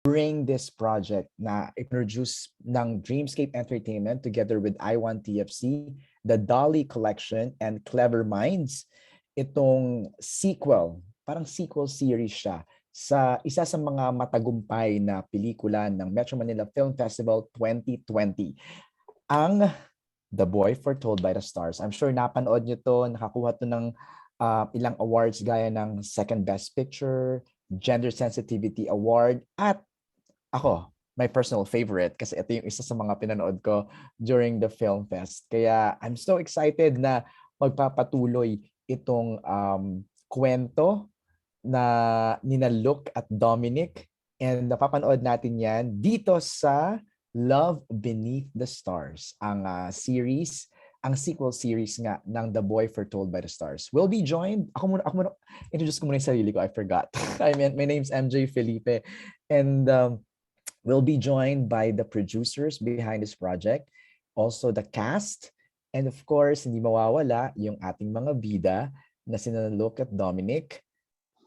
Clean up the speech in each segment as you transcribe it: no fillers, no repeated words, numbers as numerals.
bring this project na i-produce ng Dreamscape Entertainment together with I1 TFC, the Dolly Collection, and Clever Minds. Itong sequel, parang sequel series siya sa isa sa mga matagumpay na pelikula ng Metro Manila Film Festival 2020. Ang The Boy Foretold by the Stars. I'm sure napanood nyo to, nakakuha to ng ilang awards gaya ng Second Best Picture, Gender Sensitivity Award, at ako, my personal favorite kasi ito yung isa sa mga pinanood ko during the film fest. Kaya I'm so excited na magpapatuloy itong kwento na nina Luke at Dominic, and napapanood natin yan dito sa Love Beneath the Stars, ang series, ang sequel series nga ng The Boy Foretold by the Stars. We'll be joined, ako muna, introduce ko muna yung sarili ko, I forgot. My name's MJ Felipe, and we'll be joined by the producers behind this project, also the cast, and of course, hindi mawawala yung ating mga bida na sina Luke at Dominic.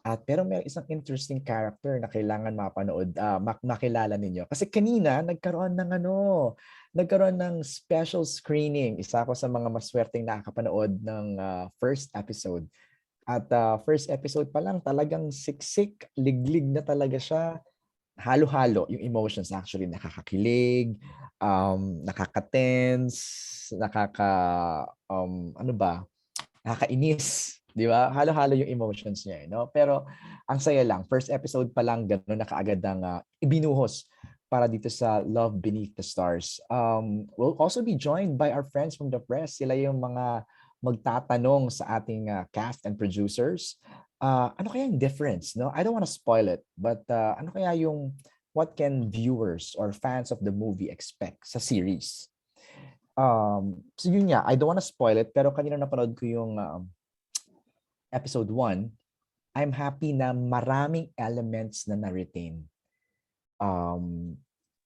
At pero may isang interesting character na kailangan mapanood, makilala ninyo. Kasi kanina nagkaroon ng special screening. Isa ako sa mga maswerteng nakakapanood ng first episode. At first episode pa lang talagang siksik, liglig na talaga siya. Halo-halo yung emotions, actually nakakakilig, nakaka-tense, nakakainis, di ba? Halo-halo yung emotions niya, no? Pero ang saya lang, first episode pa lang gano'n na kaagad ang ibinuhos para dito sa Love Beneath the Stars. We'll also be joined by our friends from the press. Sila yung mga magtatanong sa ating cast and producers. Ano kaya yung difference, no? I don't want to spoil it, but ano kaya yung what can viewers or fans of the movie expect sa series? So yun nga, I don't want to spoil it, pero kanina napanood ko yung episode 1. I'm happy na maraming elements na na-retain.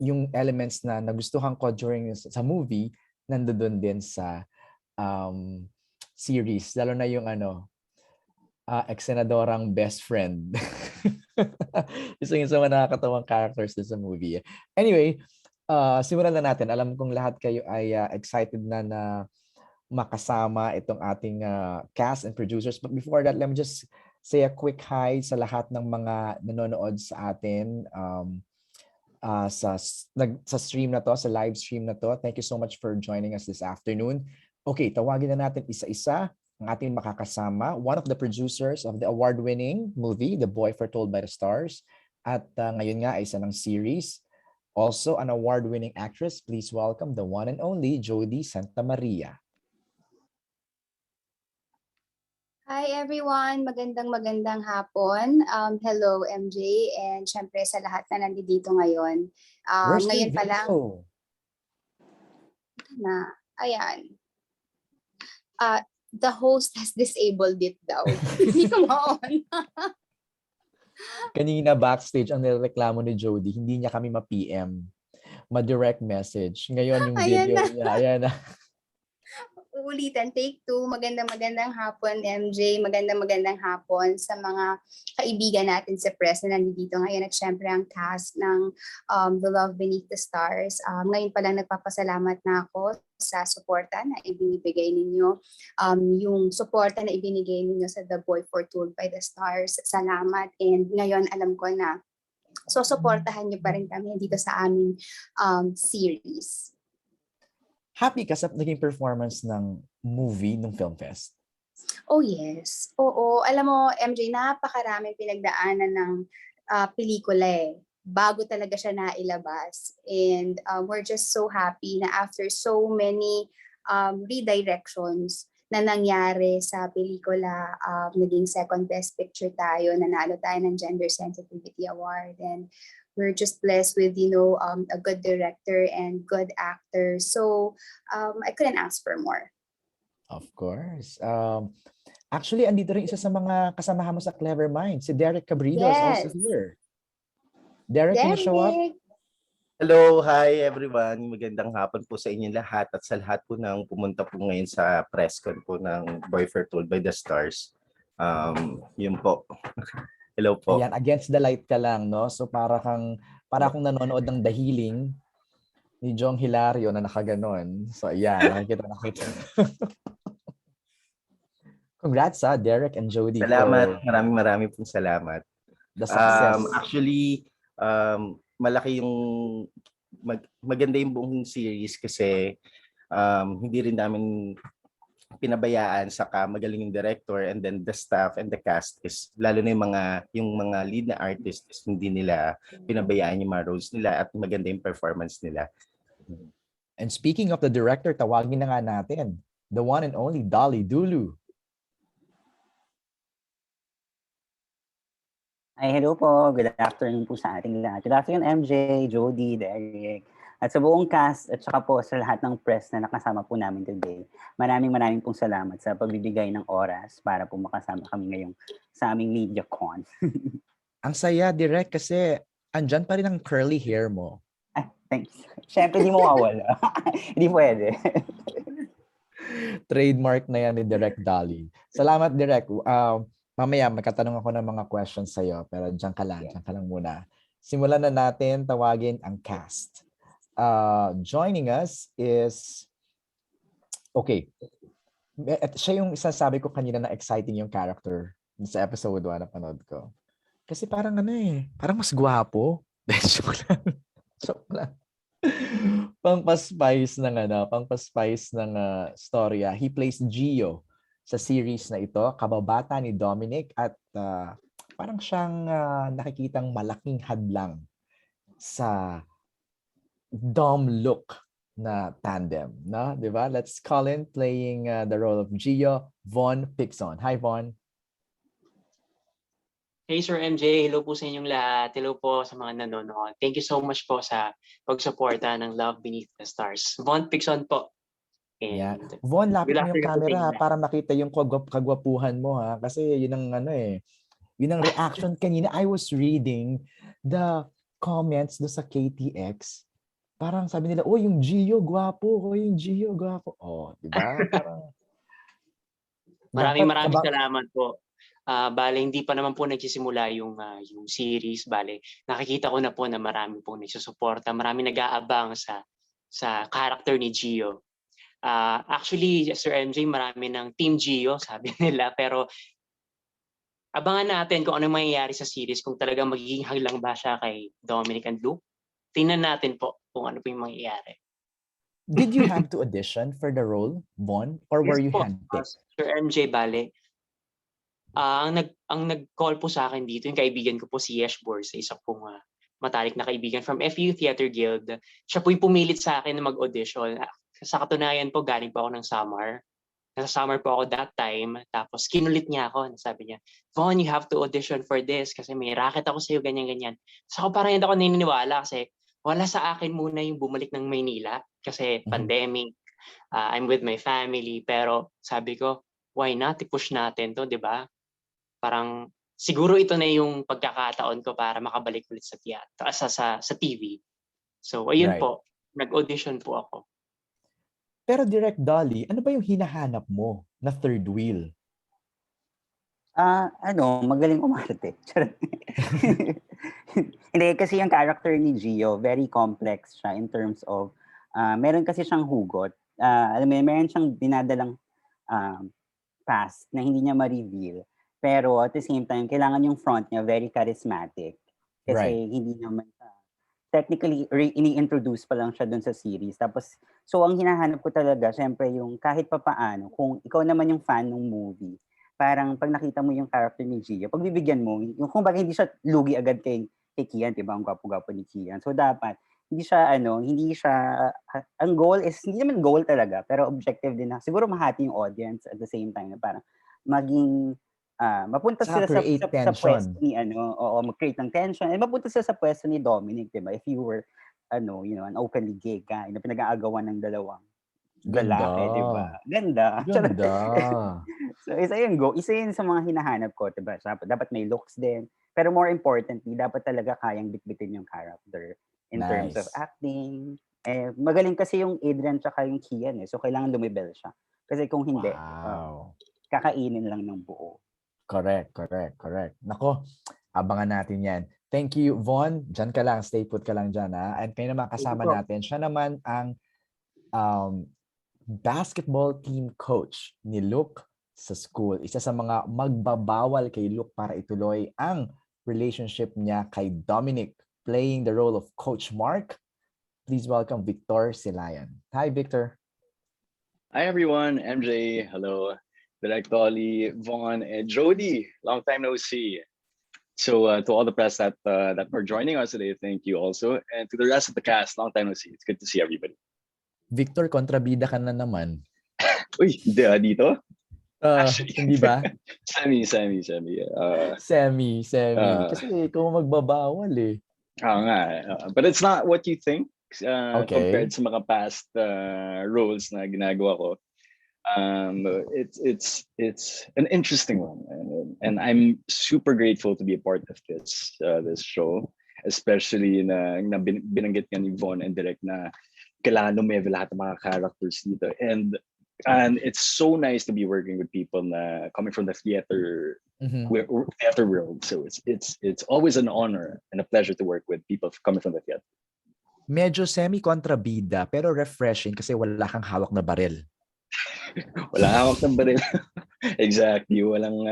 Yung elements na nagustuhan ko during sa movie, nandoon din sa series. Lalo na yung ex-senadorang best friend. Isa yung sa mga nakakatawang characters din sa movie. Anyway, simulan na natin. Alam kong lahat kayo ay excited na makasama itong ating cast and producers. But before that, let me just say a quick hi sa lahat ng mga nanonood sa atin sa stream na to, sa live stream na to. Thank you so much for joining us this afternoon. Okay, tawagin na natin isa-isa ang ating makakasama. One of the producers of the award-winning movie, The Boy Foretold by the Stars. At ngayon nga ay isa ng series. Also, an award-winning actress. Please welcome the one and only Jody Santa Maria. Hi everyone, magandang hapon. Hello MJ, and syempre sa lahat na nandito ngayon. Where's Ngayon the pa lang video? na, ayan. The host has disabled it daw. Come on. Kanina backstage ang nireklamo ni Jody, hindi niya kami ma-PM. Ma-direct message. Ngayon yung Ayan video na. niya, ayan na. Uulitin, take 2. Magandang hapon, MJ. Magandang hapon sa mga kaibigan natin sa press na nandito ngayon at syempre ang cast ng The Love Beneath the Stars. Ngayon pa lang nagpapasalamat na ako sa suporta na ibinibigay ninyo. Yung suporta na ibinigay ninyo sa The Boy Foretold by the Stars. Salamat. And ngayon alam ko na suportahan niyo pa rin kami dito sa aming series. Happy ka sa naging performance ng movie ng Film Fest? Oh yes. Oo. Alam mo, MJ, napakaraming pinagdaanan ng pelikula bago talaga siya nailabas. And we're just so happy na after so many redirections na nangyari sa pelikula, naging second best picture tayo, nanalo tayo ng Gender Sensitivity Award. And we're just blessed with, a good director and good actor. So I couldn't ask for more. Of course. Actually, andito rin isa sa mga kasamahan mo sa Clever Minds. Si Derek Cabrido is also here. Derek, can you show up? Hello, hi everyone. Magandang hapon po sa inyong lahat at sa lahat po ng pumunta po ngayon sa press con po ng Boy Foretold by the Stars. Yun po. Hello po. Ayan, against the light ka lang, no? So para akong nanonood ng The Healing ni Jong Hilario na nakaganon. So ayan, nakita. Congrats Derek and Jody Salamat. for Maraming pong salamat. the success. Actually, malaki yung maganda yung buong series kasi hindi rin namin pinabayaan, saka magaling yung director, and then the staff and the cast is lalo na yung mga lead na artists, hindi nila pinabayaan yung mga roles nila at maganda yung performance nila. And speaking of the director, tawagin na nga natin, the one and only Dolly Dulu. Ay, hello po. Good afternoon po sa ating lahat. Good afternoon, MJ, Jody, Derek, at sa buong cast at saka po sa lahat ng press na nakasama po namin today. Maraming pong salamat sa pagbibigay ng oras para po makasama kami ngayong sa aming MediaCon. Ang saya, Direk, kasi andyan pa rin ang curly hair mo. Ay, thanks. Siyempre, di mo mawala. Hindi pwede. Trademark na yan ni Direk Dolly. Salamat, Direk. Mamaya, magkatanong ako ng mga questions sa'yo, pero diyan ka lang muna. Simulan na natin tawagin ang cast. Joining us is, okay, siya yung sabi ko kanina na exciting yung character sa episode 1 na panood ko. Kasi parang parang mas gwapo. Joke lang. Pangpa-spice ng storya. He plays Gio sa series na ito, kababata ni Dominic, at parang siyang nakikitang malaking hadlang sa Dom look na tandem, no? 'Di ba? Let's call in playing the role of Gio, Von Pixon. Hi Von. Hey Sir MJ, hello po sa inyong lahat. Hello po sa mga nanonood. Thank you so much po sa pagsuporta ng Love Beneath the Stars. Von Pixon po. Yeah. Von, lapit mo yung camera para makita yung kagwapuhan mo ha. Kasi yun ang yun ang reaction kanina. I was reading the comments do sa KTX. Parang sabi nila, oh, yung Gio gwapo, oh, yung Gio gwapo. Oh, di ba? Parang Maraming salamat po. Bale, hindi pa naman po nagsisimula yung series. Bale, nakikita ko na po na marami pong nagsusuporta. Marami nag-aabang sa character ni Gio. Actually, Sir MJ, marami ng Team Gio, sabi nila. Pero abangan natin kung ano mangyayari sa series, kung talagang magiging haglang ba siya kay Dominic and Luke. Tingnan natin po kung ano po yung mangyayari. Did you have to audition for the role, Von? Or were you handpicked? Sir MJ, bale, ang nag-call po sa akin dito, yung kaibigan ko po si Yesh Borsa, isa pong matalik na kaibigan from FU Theater Guild. Siya po yung pumilit sa akin na mag-audition. Sa katunayan po, galing po ako ng Samar. Nasa Samar po ako that time. Tapos kinulit niya ako. Sabi niya, Von, you have to audition for this kasi may racket ako sa'yo, ganyan-ganyan. So ako parang hindi ako naniniwala kasi wala sa akin muna yung bumalik ng Maynila kasi pandemic. I'm with my family. Pero sabi ko, why not? I-push natin to, di ba? Parang siguro ito na yung pagkakataon ko para makabalik ulit sa sa TV. So ayun po, nag-audition po ako. Pero Direct Dolly, ano ba yung hinahanap mo na third wheel? Magaling umarte. Hindi, kasi yung character ni Gio, very complex siya in terms of, meron kasi siyang hugot. Alam mo, meron siyang dinadalang past na hindi niya ma-reveal. Pero at the same time, kailangan yung front niya very charismatic. Kasi hindi naman technically, ini-introduce pa lang siya dun sa series. Tapos, so ang hinahanap ko talaga, syempre yung kahit pa paano, kung ikaw naman yung fan ng movie, parang pag nakita mo yung character ni Gio, pagbibigyan mo, yung kung bakit hindi siya lugi agad kay Kian, diba? Ang gwapo-gwapo ni Kian. So dapat, hindi siya, ang goal is, hindi naman goal talaga, pero objective din na, siguro mahati yung audience at the same time, na parang maging, mapunta sila sa pwesto ni mag-create ng tension, and mapunta sila sa pwesto ni Dominic, diba? If you were, an openly gay guy na pinag-aagawan ng dalawang lalaki, diba? Ganda. So, isa yun sa mga hinahanap ko, diba? Dapat may looks din. Pero more importantly, dapat talaga kayang bitbitin yung character in terms of acting. Magaling kasi yung Adrian tsaka yung Kian so kailangan lumibel siya. Kasi kung hindi, kakainin lang ng buo. Correct. Nako, Abangan natin yan. Thank you, Von. Diyan ka lang, stay put ka lang dyan. Ha? At kayo naman kasama natin. Siya naman ang basketball team coach ni Luke sa school. Isa sa mga magbabawal kay Luke para ituloy ang relationship niya kay Dominic, playing the role of Coach Mark. Please welcome Victor Silayan. Hi, Victor. Hi, everyone. MJ, hello. Direct Dolly, Vaughn, and Jody. Long time no see. So to all the press that are joining us today, thank you also. And to the rest of the cast, long time no see. It's good to see everybody. Victor, kontrabida ka na naman. Uy, dito? Actually, hindi ba? Semi. Semi. Kasi ikaw magbabawal eh. But it's not what you think Okay. compared sa mga past roles na ginagawa ko. It's an interesting one, and I'm super grateful to be a part of this show, especially na binanggit nga ni Von and Direk na kailangan lumeve lahat ng mga characters dito, and it's so nice to be working with people na coming from the theater world. So it's always an honor and a pleasure to work with people coming from the theater. Medyo semi-kontrabida pero refreshing kasi wala kang hawak na baril. Wala hawak ng baril. Exactly. Walang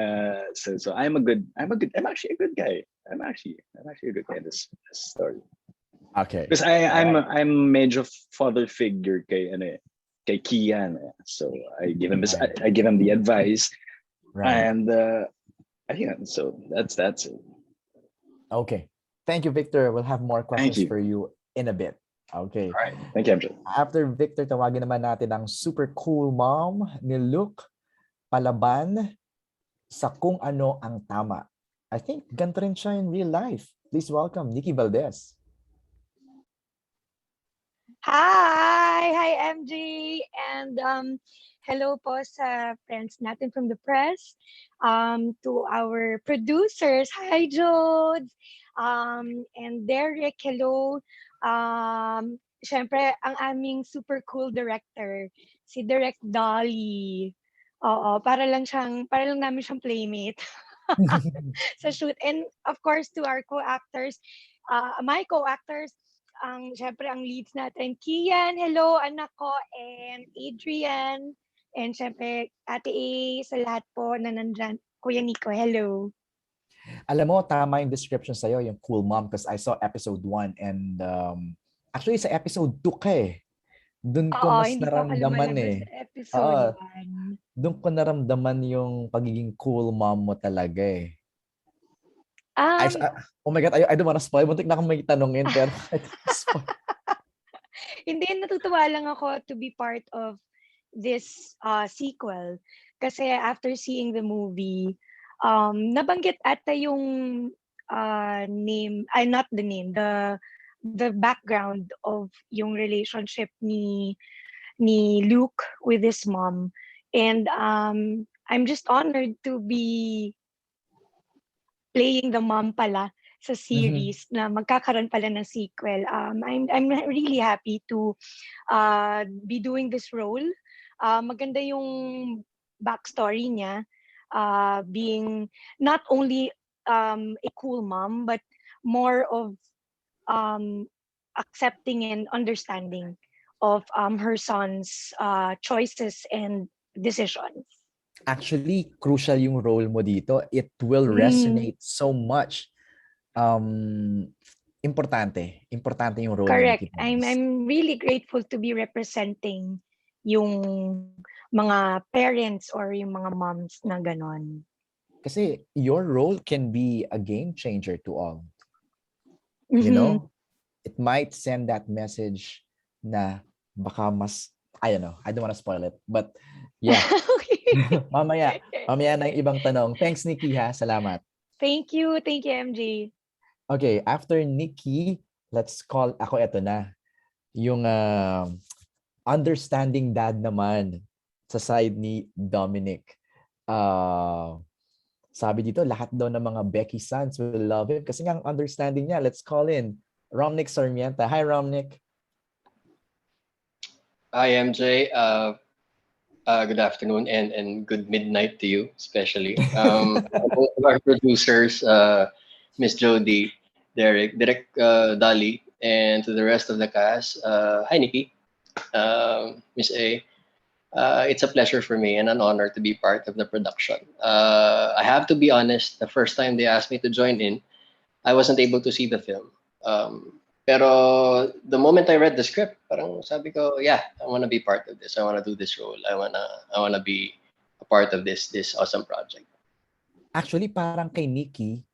so I'm actually a good guy. I'm actually a good guy in this story. Okay. Because I'm medyo father figure kay Kian. So I give him the advice. Right. And so that's it. Okay. Thank you, Victor. We'll have more questions for you in a bit. Okay. All right. Thank you, MJ. After Victor, tawagin naman natin ang super cool mom ni Luke palaban sa kung ano ang tama. I think ganito rin siya in real life. Please welcome Nikki Valdez. Hi MJ, and hello po sa friends natin from the press, to our producers, hi Jodes, and Derek, hello, syempre ang aming super cool director, si Direct Dolly. Oo, para lang namin siyang playmate sa shoot. And of course to our co-actors, my co-actors, syempre ang leads natin, Kian, hello, anak ko, and Adrian, and syempre Ate A, sa lahat po na nandyan. Kuya Nico, hello. Alam mo, tama yung description sa'yo, yung cool mom, because I saw episode 1 and actually sa episode 2 ka eh. Doon ko mas naramdaman eh. Episode 1. Doon ko naramdaman yung pagiging cool mom mo talaga eh. Oh my God, I don't wanna spoil. Muntik na akong may tanongin, pero Hindi, natutuwa lang ako to be part of this sequel. Kasi after seeing the movie, nabanggit ata yung not the name, the background of yung relationship ni Luke with his mom. And I'm just honored to be playing the mom pala sa series na magkakaroon pala ng sequel. I'm really happy to be doing this role. Maganda yung backstory niya, being not only a cool mom, but more of accepting and understanding of her son's choices and decisions. Actually, crucial yung role mo dito. It will resonate so much. Importante yung role. Correct. I'm really grateful to be representing yung mga parents or yung mga moms na ganon. Kasi your role can be a game changer to all. You know, it might send that message na baka mas, I don't know, I don't want to spoil it, but yeah. mamaya na yung ibang tanong. Thanks, Nikki, ha? Salamat. Thank you, MJ. Okay, after Nikki, let's call, eto na. Yung understanding dad naman sa side ni Dominic. Sabi dito, lahat daw ng mga Becky sons will love him kasi nga ang understanding niya. Let's call in Romnick Sarmienta. Hi, Romnick. Hi, MJ. Good afternoon and good midnight to you, especially. Both of our producers, Miss Jody, Derek, Dolly, and to the rest of the cast. Hi, Nikki, Miss A. It's a pleasure for me and an honor to be part of the production. I have to be honest, the first time they asked me to join in, I wasn't able to see the film. Pero the moment I read the script, parang sabi ko, yeah, I want to be part of this. I want to do this role. I wanna be a part of this awesome project. Actually, parang kay Nikki,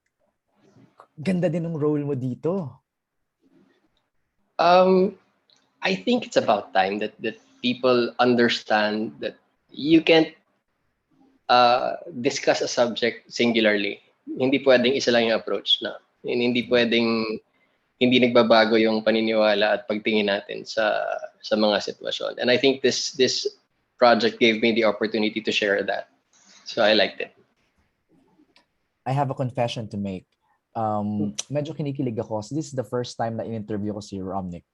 ganda din ng role mo dito. I think it's about time that people understand that you can't discuss a subject singularly. Hindi pwedeng isa lang yung approach na. Hindi pwedeng hindi nagbabago yung paniniwala at pagtingin natin sa mga sitwasyon. And I think this project gave me the opportunity to share that. So I liked it. I have a confession to make. Medyo kinikilig ako. So this is the first time na in-interview ko si Romnick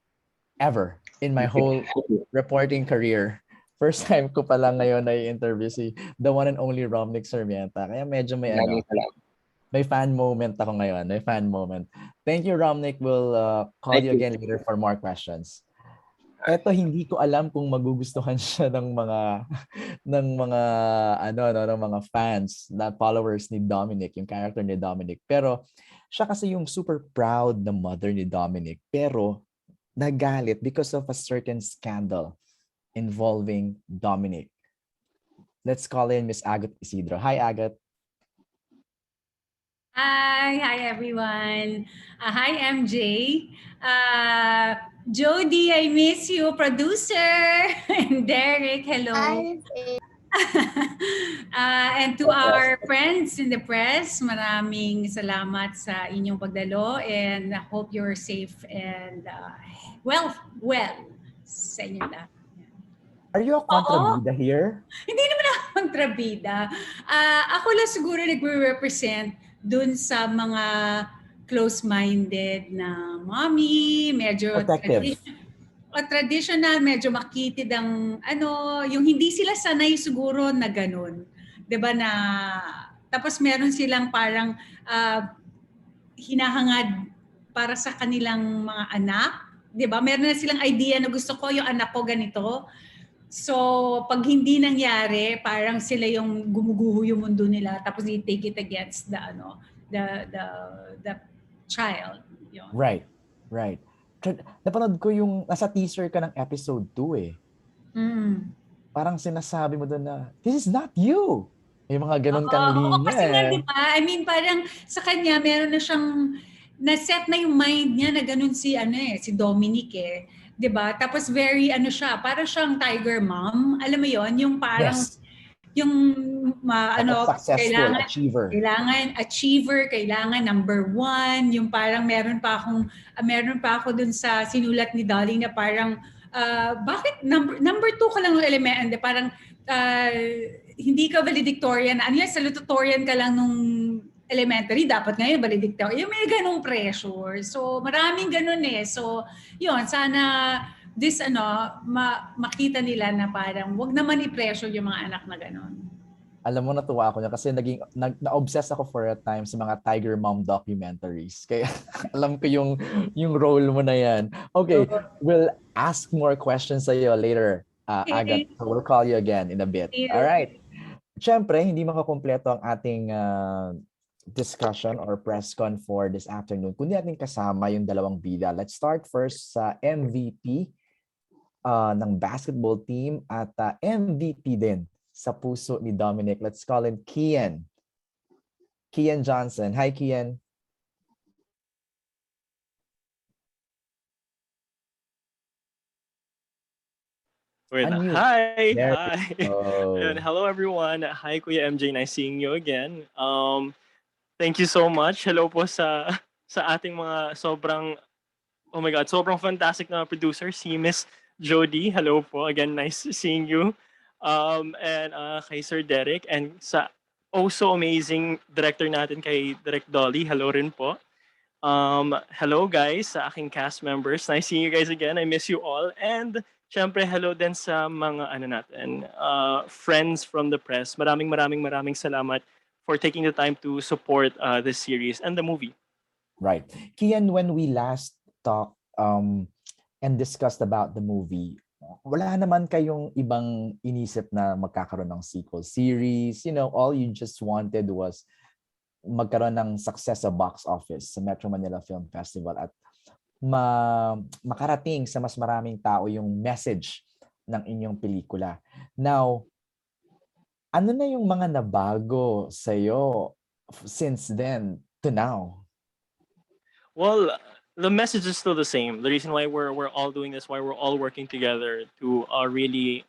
ever in my whole reporting career. First time ko pala ngayon na i-interview si the one and only Romnick Sarmienta. Kaya medyo may fan moment ako ngayon. May fan moment. Thank you, Romnick. We'll call you again later for more questions. Eto, hindi ko alam kung magugustuhan siya ng mga fans, na followers ni Dominic, yung character ni Dominic. Pero siya kasi yung super proud na mother ni Dominic, pero nagalit because of a certain scandal involving Dominic. Let's call in Miss Agat Isidro. Hi, Agat. Hi everyone. Hi MJ. Jody, I miss you. Producer and Derek, hello. And to our friends in the press, maraming salamat sa inyong pagdalo and I hope you're safe and well sa inyo lahat. Are you a kontrabida here? Hindi naman ako kontrabida. Ako lang siguro nagre-represent dun sa mga close-minded na mommy, medyo traditional, medyo makitid ang yung hindi sila sanay siguro na ganun. 'Di ba na tapos meron silang parang hinahangad para sa kanilang mga anak, 'di ba? Meron na silang idea na gusto ko yung anak ko ganito. So, pag hindi nangyari, parang sila yung gumuguho yung mundo nila tapos they take it against the child. Yun. Right. Napanood ko yung nasa teaser ka ng episode 2 eh. Parang sinasabi mo doon na, this is not you. May mga ganun kang linya kasi nga, di ba? I mean, parang sa kanya, meron na siyang, na-set na yung mind niya na ganun si Dominic eh. 'Di ba? Tapos very siya, para siyang tiger mom. Alam mo 'yon, yung parang yung successful achiever. Kailangan number 1, yung parang meron pa ako dun sa sinulat ni Dolly na parang bakit number 2 ka lang ng element, parang hindi ka valedictorian, salutatorian ka lang nung elementary, dapat ngayon valedictorian. Yung may ganung pressure. So, maraming ganun eh. So, yun, sana makita nila na parang wag naman i-pressure yung mga anak na ganun. Alam mo, natuwa ako niya kasi na-obsess ako for a time sa mga Tiger Mom documentaries. Kaya alam ko yung role mo na yan. Okay, we'll ask more questions sa iyo later, Agat. So we'll call you again in a bit. All right. Siyempre, hindi makakumpleto ang ating discussion or press con for this afternoon kundi natin kasama yung dalawang bida. Let's start first sa MVP ng basketball team at MVP din sa puso ni Dominic. Let's call him Kian Johnson. Hi, Kian. Hi. Hello everyone. Hi Kuya MJ, nice seeing you again. Thank you so much. Hello po sa ating mga sobrang fantastic na producer, si Miss Jody. Hello po. Again, nice seeing you. And kay Sir Derek and sa so amazing director natin kay Direk Dolly. Hello rin po. Hello guys sa aking cast members. Nice seeing you guys again. I miss you all. And syempre hello din sa mga friends from the press. Maraming salamat for taking the time to support this series and the movie. Right. Kian, when we last talked and discussed about the movie, wala naman kayong ibang inisip na magkakaroon ng sequel series. You know, all you just wanted was magkaroon ng success sa box office sa Metro Manila Film Festival at makarating sa mas maraming tao yung message ng inyong pelikula. Now, ano na yung mga nabago sa'yo since then to now? Well, the message is still the same. The reason why we're all doing this, why we're all working together to really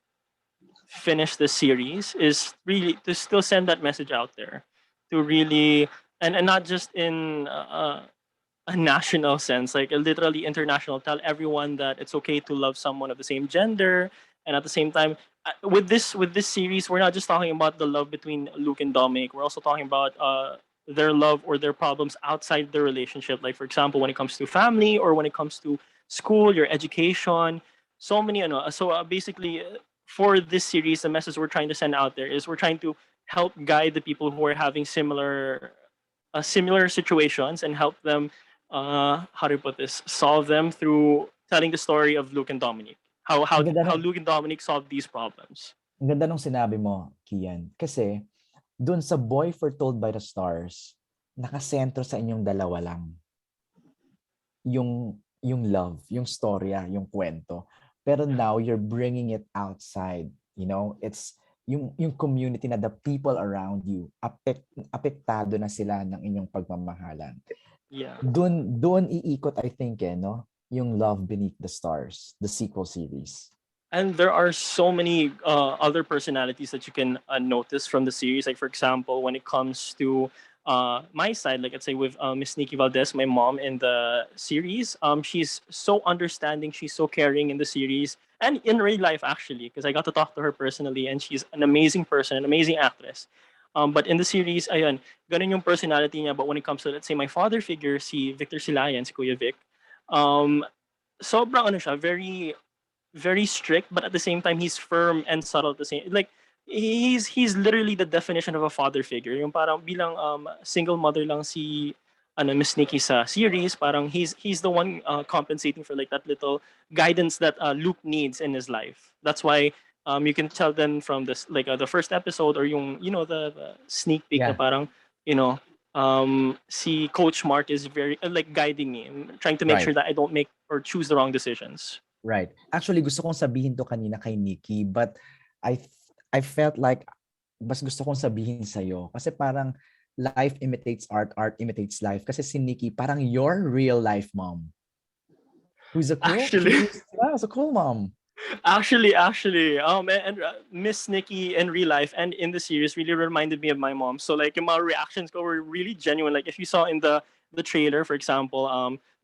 finish the series, is really to still send that message out there, to really and not just in a national sense, like a literally international. Tell everyone that it's okay to love someone of the same gender, and at the same time, with this series, we're not just talking about the love between Luke and Dominic. We're also talking about their love or their problems outside the relationship. Like for example, when it comes to family or when it comes to school, your education, so many. Basically, for this series, the message we're trying to send out there is we're trying to help guide the people who are having similar situations and help them how to put this, solve them through telling the story of Luke and Dominic. Ang ganda How ng, Luke and Dominic solved these problems. ang ganda nung sinabi mo, Kian. Kasi dun sa Boy Foretold by the Stars, nakasentro sa inyong dalawa lang yung love, yung storya, yung kwento. Pero now you're bringing it outside, you know? It's yung community na the people around you, apektado na sila ng inyong pagmamahalan. Yeah. Doon iikot, I think, no? Yung Love Beneath the Stars, the sequel series. And there are so many other personalities that you can notice from the series. Like for example, when it comes to my side, like let's say with Miss Nikki Valdez, my mom in the series, she's so understanding, she's so caring in the series and in real life actually, because I got to talk to her personally, and she's an amazing person, an amazing actress. But in the series, ayun, ganun yung personality niya. But when it comes to, let's say, my father figure, si Victor Silayan, si Kuya Vic, sobrang ano siya, very strict, but at the same time he's firm and subtle at the same, like he's literally the definition of a father figure. Yung parang bilang single mother lang si Miss Nikki sa series, parang he's the one compensating for like that little guidance that Luke needs in his life. That's why you can tell them from this, like the first episode, or yung the sneak peek na parang si Coach Mark is very like guiding me and trying to make sure that I don't make or choose the wrong decisions. Right. Actually, gusto kong sabihin to kanina kay Nikki, but I felt like mas gusto kong sabihin sa'yo. Kasi parang life imitates art, art imitates life. Kasi si Nikki, parang your real life mom. Who's a cool, a cool mom. Actually, and Miss Nikki in real life and in the series really reminded me of my mom. So like my reactions were really genuine. Like if you saw in the trailer, for example,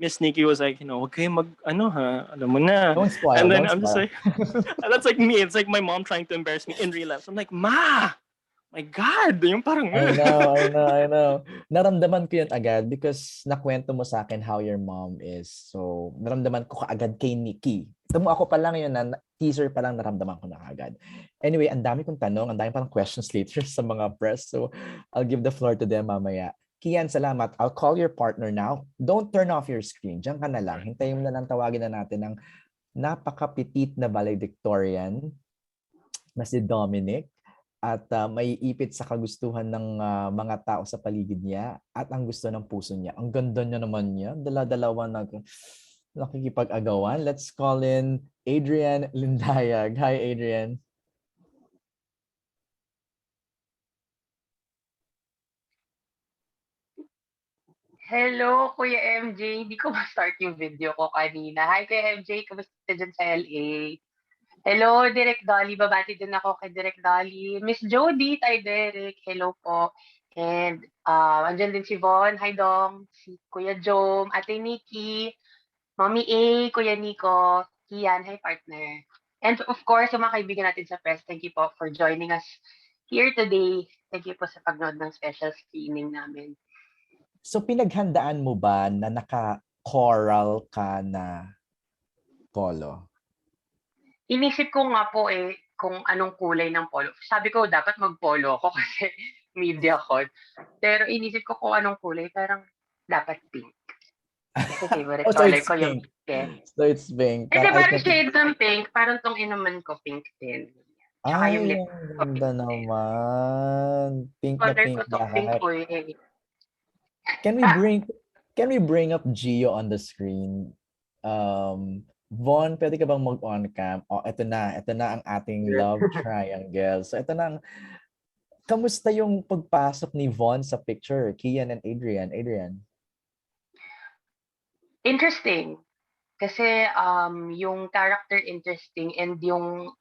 Miss Nikki was like, wag kayo alam mo na. Don't spoil. And then I'm just like, that's like me. It's like my mom trying to embarrass me in real life. So I'm like, Ma, my God, yung parang. I know. Naramdaman ko yun agad because nakwento mo sa akin how your mom is. So, naramdaman ko kaagad kay Nikki. Tamo ako pa lang yun, na teaser pa lang naramdaman ko na kaagad. Anyway, ang dami kong tanong, ang dami parang questions later sa mga press. So, I'll give the floor to them mamaya. Kian, salamat. I'll call your partner now. Don't turn off your screen. Diyan ka na lang. Hintayin mo na lang, tawagin na natin ng napaka-petite na valedictorian na si Dominic. At may ipit sa kagustuhan ng mga tao sa paligid niya at ang gusto ng puso niya. Ang ganda niya naman niya. Dala-dalawa nakikipag-agawan. Let's call in Adrian Lindayag. Hi, Adrian. Hello, Kuya MJ. Hindi ko ma-start yung video ko kanina. Hi, Kuya MJ. Kamusta dyan sa LA? Hello, Direk Dolly. Babati din ako kay Direk Dolly. Miss Jody, tayo Direk. Hello po. And andyan din si Von. Hi, Dong. Si Kuya Jom, Ate Nikki, Mommy A, Kuya Nico, Kian. Hi, partner. And of course, yung mga kaibigan natin sa press, thank you po for joining us here today. Thank you po sa pagnood ng special screening namin. So, pinaghandaan mo ba na naka-coral ka na polo? Inisip ko nga po kung anong kulay ng polo. Sabi ko, dapat mag-polo ako kasi media con. Pero inisip ko kung anong kulay, parang dapat pink. Kasi favorite Oh, so color it's ko yung pink. pink. So it's pink. Hindi, I parang think, shade ng pink. Parang tong inuman ko, pink din. Tsaka yung ay, lip ang ko, ganda pink din. naman. Pink na Color ko pink tong pink lahat. ko eh. Can we bring can we bring up Gio on the screen? Von, pwede ka bang mag-on cam? Oh, ito na. Ito na ang ating love triangle. So ito na. Kamusta yung pagpasok ni Von sa picture? Kian and Adrian. Adrian. Interesting. Kasi yung character interesting and yung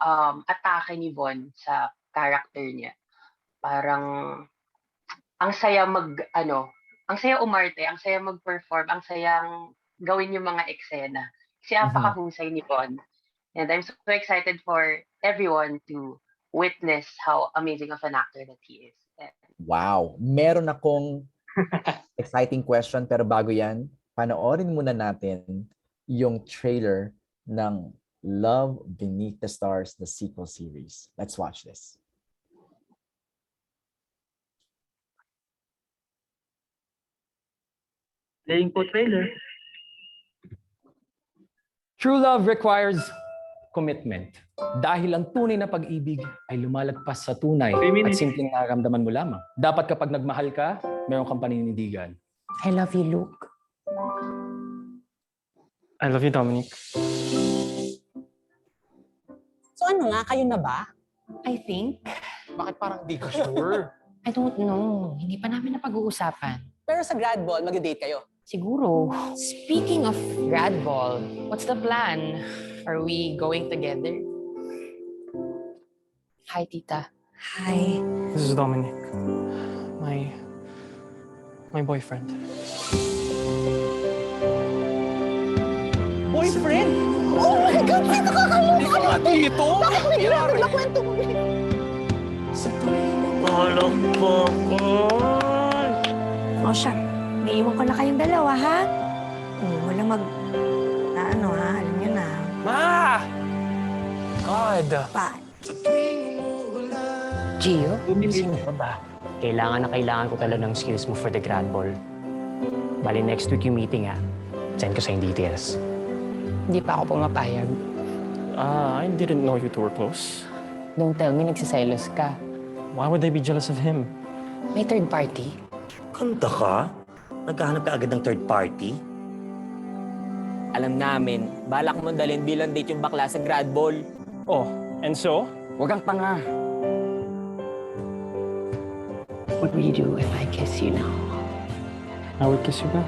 atake ni Von sa character niya. Parang ang saya ang saya umarte, ang saya mag-perform, ang sayang gawin yung mga eksena. Kasi napakahusay ni Von. And I'm so excited for everyone to witness how amazing of an actor that he is. Wow. Meron akong exciting question pero bago yan, panoorin muna natin yung trailer ng Love Beneath the Stars, the sequel series. Let's watch this. Playing po trailer. True love requires commitment. Dahil ang tunay na pag-ibig ay lumalagpas sa tunay at simpleng nararamdaman mo lamang. Dapat kapag nagmahal ka, meron kang paninindigan. I love you, Luke. I love you, Dominic. So ano nga, kayo na ba? I think. Bakit parang di ka sure? I don't know. Hindi pa namin napag-uusapan. Pero sa grad ball, mag-date kayo. Siguro. Speaking of grad ball, what's the plan? Are we going together? Hi, Tita. Hi. This is Dominic. My boyfriend. Boyfriend? Oh my God! Sino kakaloka? Ikaw dito? Bakit mo ginagawa na kwento mo? O siya, may iwan ko na kayong dalawa, ha? Wala ha? Alam niyo na. Ma! God! Bye. Gio? Sino ba? Kailangan ko talaga ng skills mo for the grad ball. Bali, next week yung meeting Send ko sa yung details. Hindi pa ako pumapayag. I didn't know you two were close. Don't tell me nagsiselos ka. Why would I be jealous of him? May third party? Kanta ka? Naghahanap ka agad ng third party? Alam namin, balak mo dalhin bilang date yung bakla sa grad ball. Oh, and so? Huwag kang tanga. What will you do if I kiss you now? I would kiss you back.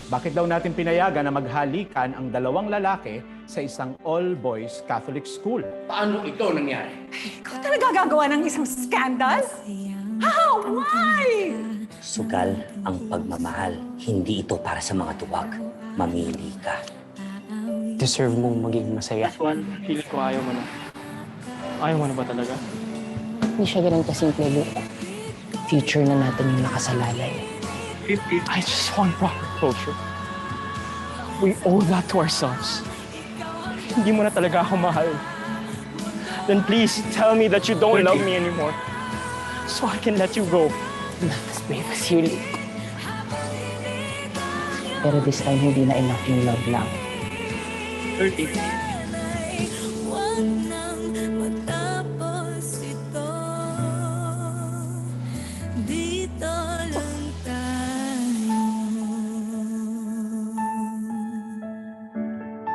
Bakit daw natin pinayagan na maghalikan ang dalawang lalaki sa isang all-boys Catholic school? Paano ito nangyari? Ikaw talaga gagawa ng isang scandal? How? Why? Sugal ang pagmamahal. Hindi ito para sa mga tuwag. Mamili ka. Deserve mong maging masaya. Juan, feeling ko ayaw mo na. Ayaw mo na ba talaga? Hindi siya ganun kasimple, Luke. Future na natin yung nakasalalay. 50. I just want proper closure. We owe that to ourselves. Hindi mo na talaga ako mahal. Then please tell me that you don't love me anymore. So I can let you go. Mas brave as you, Luke. Pero this time, hindi na enough yung love lang. 30.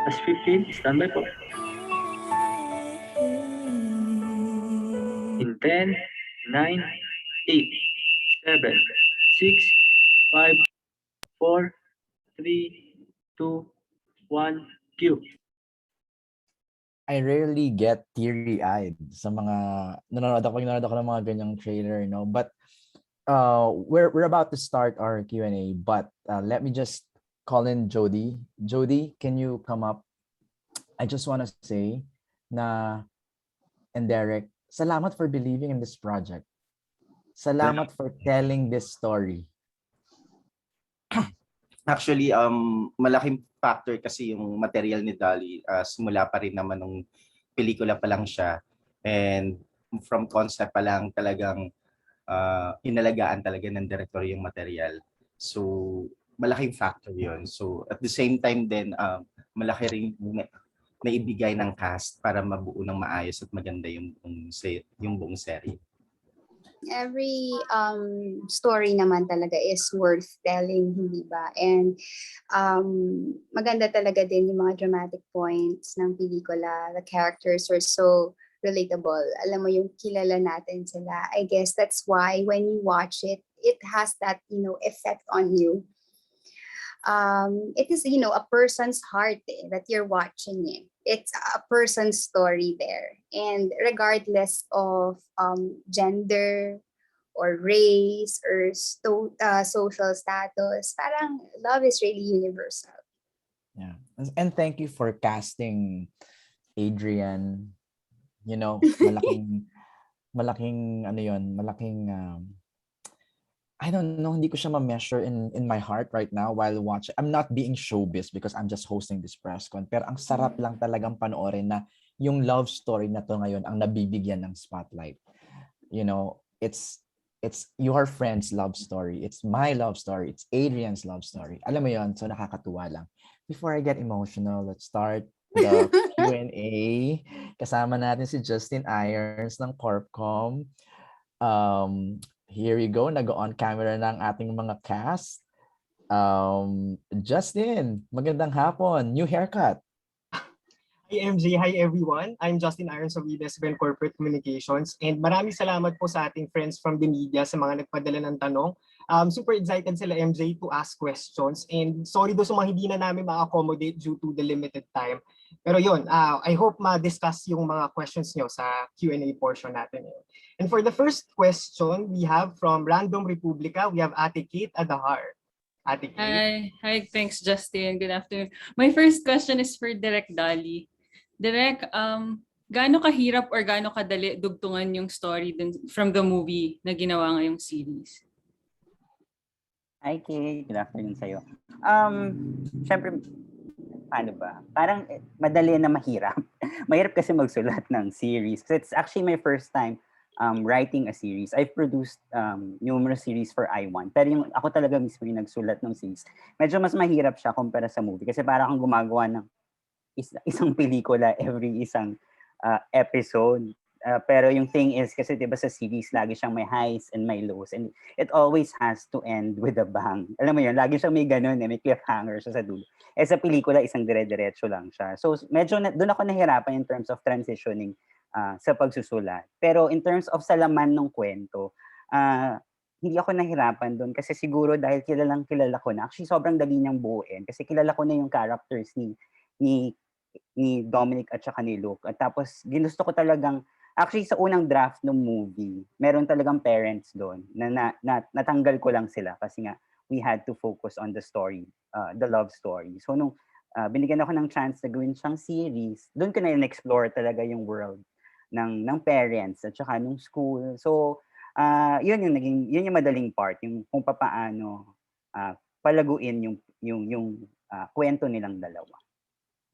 As 15, standby po. In 10, 9, 8, 7, 6, 5, 4, 3, 2, 1, cue. I rarely get teary-eyed sa mga nanonood ako ng mga ganyang trailer, you know. But we're about to start our Q&A, but let me just call in Jody. Jody, can you come up? I just want to say and Derek, salamat for believing in this project. Salamat for telling this story. Actually, malaking factor kasi yung material ni Dolly. Simula pa rin naman nung pelikula pa lang siya. And from concept pa lang talagang inalagaan talaga ng director yung material. So malaking factor yon. So at the same time din, malaki rin naibigay ng cast para mabuo ng maayos at maganda yung buong serye. Every story naman talaga is worth telling, hindi ba? And maganda talaga din yung mga dramatic points ng pelikula. The characters are so relatable. Alam mo, yung kilala natin sila. I guess that's why when you watch it, it has that, effect on you. It is, a person's heart that you're watching it. It's a person's story there. And regardless of gender or race or social status, parang love is really universal. Yeah. And thank you for casting Adrian. Malaking I don't know, hindi ko siya ma-measure in my heart right now while watching. I'm not being showbiz because I'm just hosting this press con. Pero ang sarap lang talagang panoorin na yung love story na to ngayon ang nabibigyan ng spotlight. It's your friend's love story. It's my love story. It's Adrian's love story. Alam mo yon, so nakakatuwa lang. Before I get emotional, let's start the Q&A. Kasama natin si Justin Irons ng Corpcom. Here we go. Nag-on camera ng ating mga cast. Justin, magandang hapon. New haircut. Hi MJ, hi everyone. I'm Justin Irons of EBS-CBN Corporate Communications and maraming salamat po sa ating friends from the media sa mga nagpadala ng tanong. Super excited sila MJ to ask questions and sorry do sa mga hindi na namin ma-accommodate due to the limited time. Pero yun, I hope ma-discuss yung mga questions nyo sa Q&A portion natin yun. And for the first question, we have from Random Republica, we have Ate Kate Adahar. Ate Kate. Hi, thanks Justin. Good afternoon. My first question is for Direk Dali. Direk, gaano kahirap or gaano kadali dugtungan yung story from the movie na ginawa ngayong series? Hi Kate, good afternoon sa'yo. Siyempre, paano ba? Parang madali na mahirap. Mahirap kasi magsulat ng series. It's actually my first time writing a series. I've produced numerous series for I1. Pero yung ako talaga mismo yung nagsulat ng series. Medyo mas mahirap siya kumpara sa movie. Kasi parang kang gumagawa ng isang pelikula every isang episode. Pero yung thing is, kasi diba sa series, lagi siyang may highs and may lows. And it always has to end with a bang. Alam mo yun, lagi siyang may ganun, may cliffhanger siya sa dulo. Sa pelikula, isang dire-diretso lang siya. So medyo doon ako nahirapan in terms of transitioning sa pagsusulat. Pero in terms of sa laman ng kwento, hindi ako nahirapan doon kasi siguro dahil kilala ko na. Actually, sobrang dali niyang buuin kasi kilala ko na yung characters ni Dominic at saka ni Luke. At tapos ginusto ko talagang, actually sa unang draft ng movie, meron talagang parents doon na natanggal ko lang sila kasi nga we had to focus on the story, the love story. So nung binigyan ako ng chance na gawin siyang series, doon ko na in-explore talaga yung world ng parents at saka nung school. So yun yung madaling part, yung kung paano palaguin yung kwento nilang dalawa.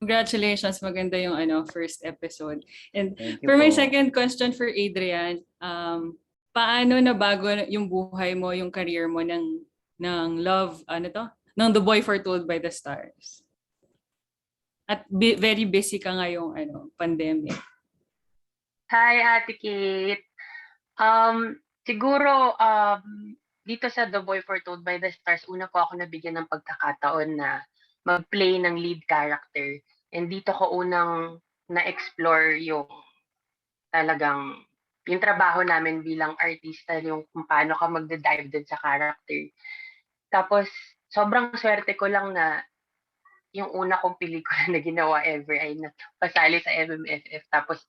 Congratulations, maganda yung first episode. And for my second question for Adrian, paano nabago yung buhay mo, yung career mo ng love, ng The Boy Foretold by the Stars? At very busy ka ngayong pandemic. Hi, Ate Kate. Siguro, dito sa The Boy Foretold by the Stars, una po ako nabigyan ng pagkakataon na mag-play ng lead character. And dito ko unang na-explore yung talagang yung trabaho namin bilang artista, yung kung paano ka magda-dive din sa character. Tapos, sobrang swerte ko lang na yung una kong pelikula na ginawa ever ay pasali sa MMFF. Tapos,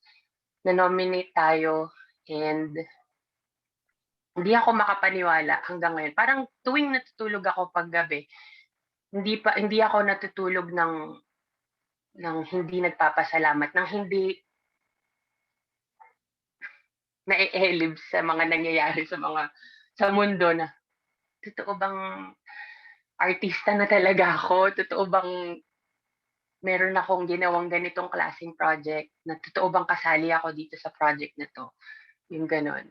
na-nominate tayo and hindi ako makapaniwala hanggang ngayon. Parang tuwing natutulog ako paggabi, hindi ako natutulog ng hindi nagpapasalamat, ng hindi na-elib sa mga nangyayari sa mundo na totoo bang artista na talaga ako? Totoo bang meron akong ginawang ganitong klaseng project? Na totoo bang kasali ako dito sa project na to? Yung ganon.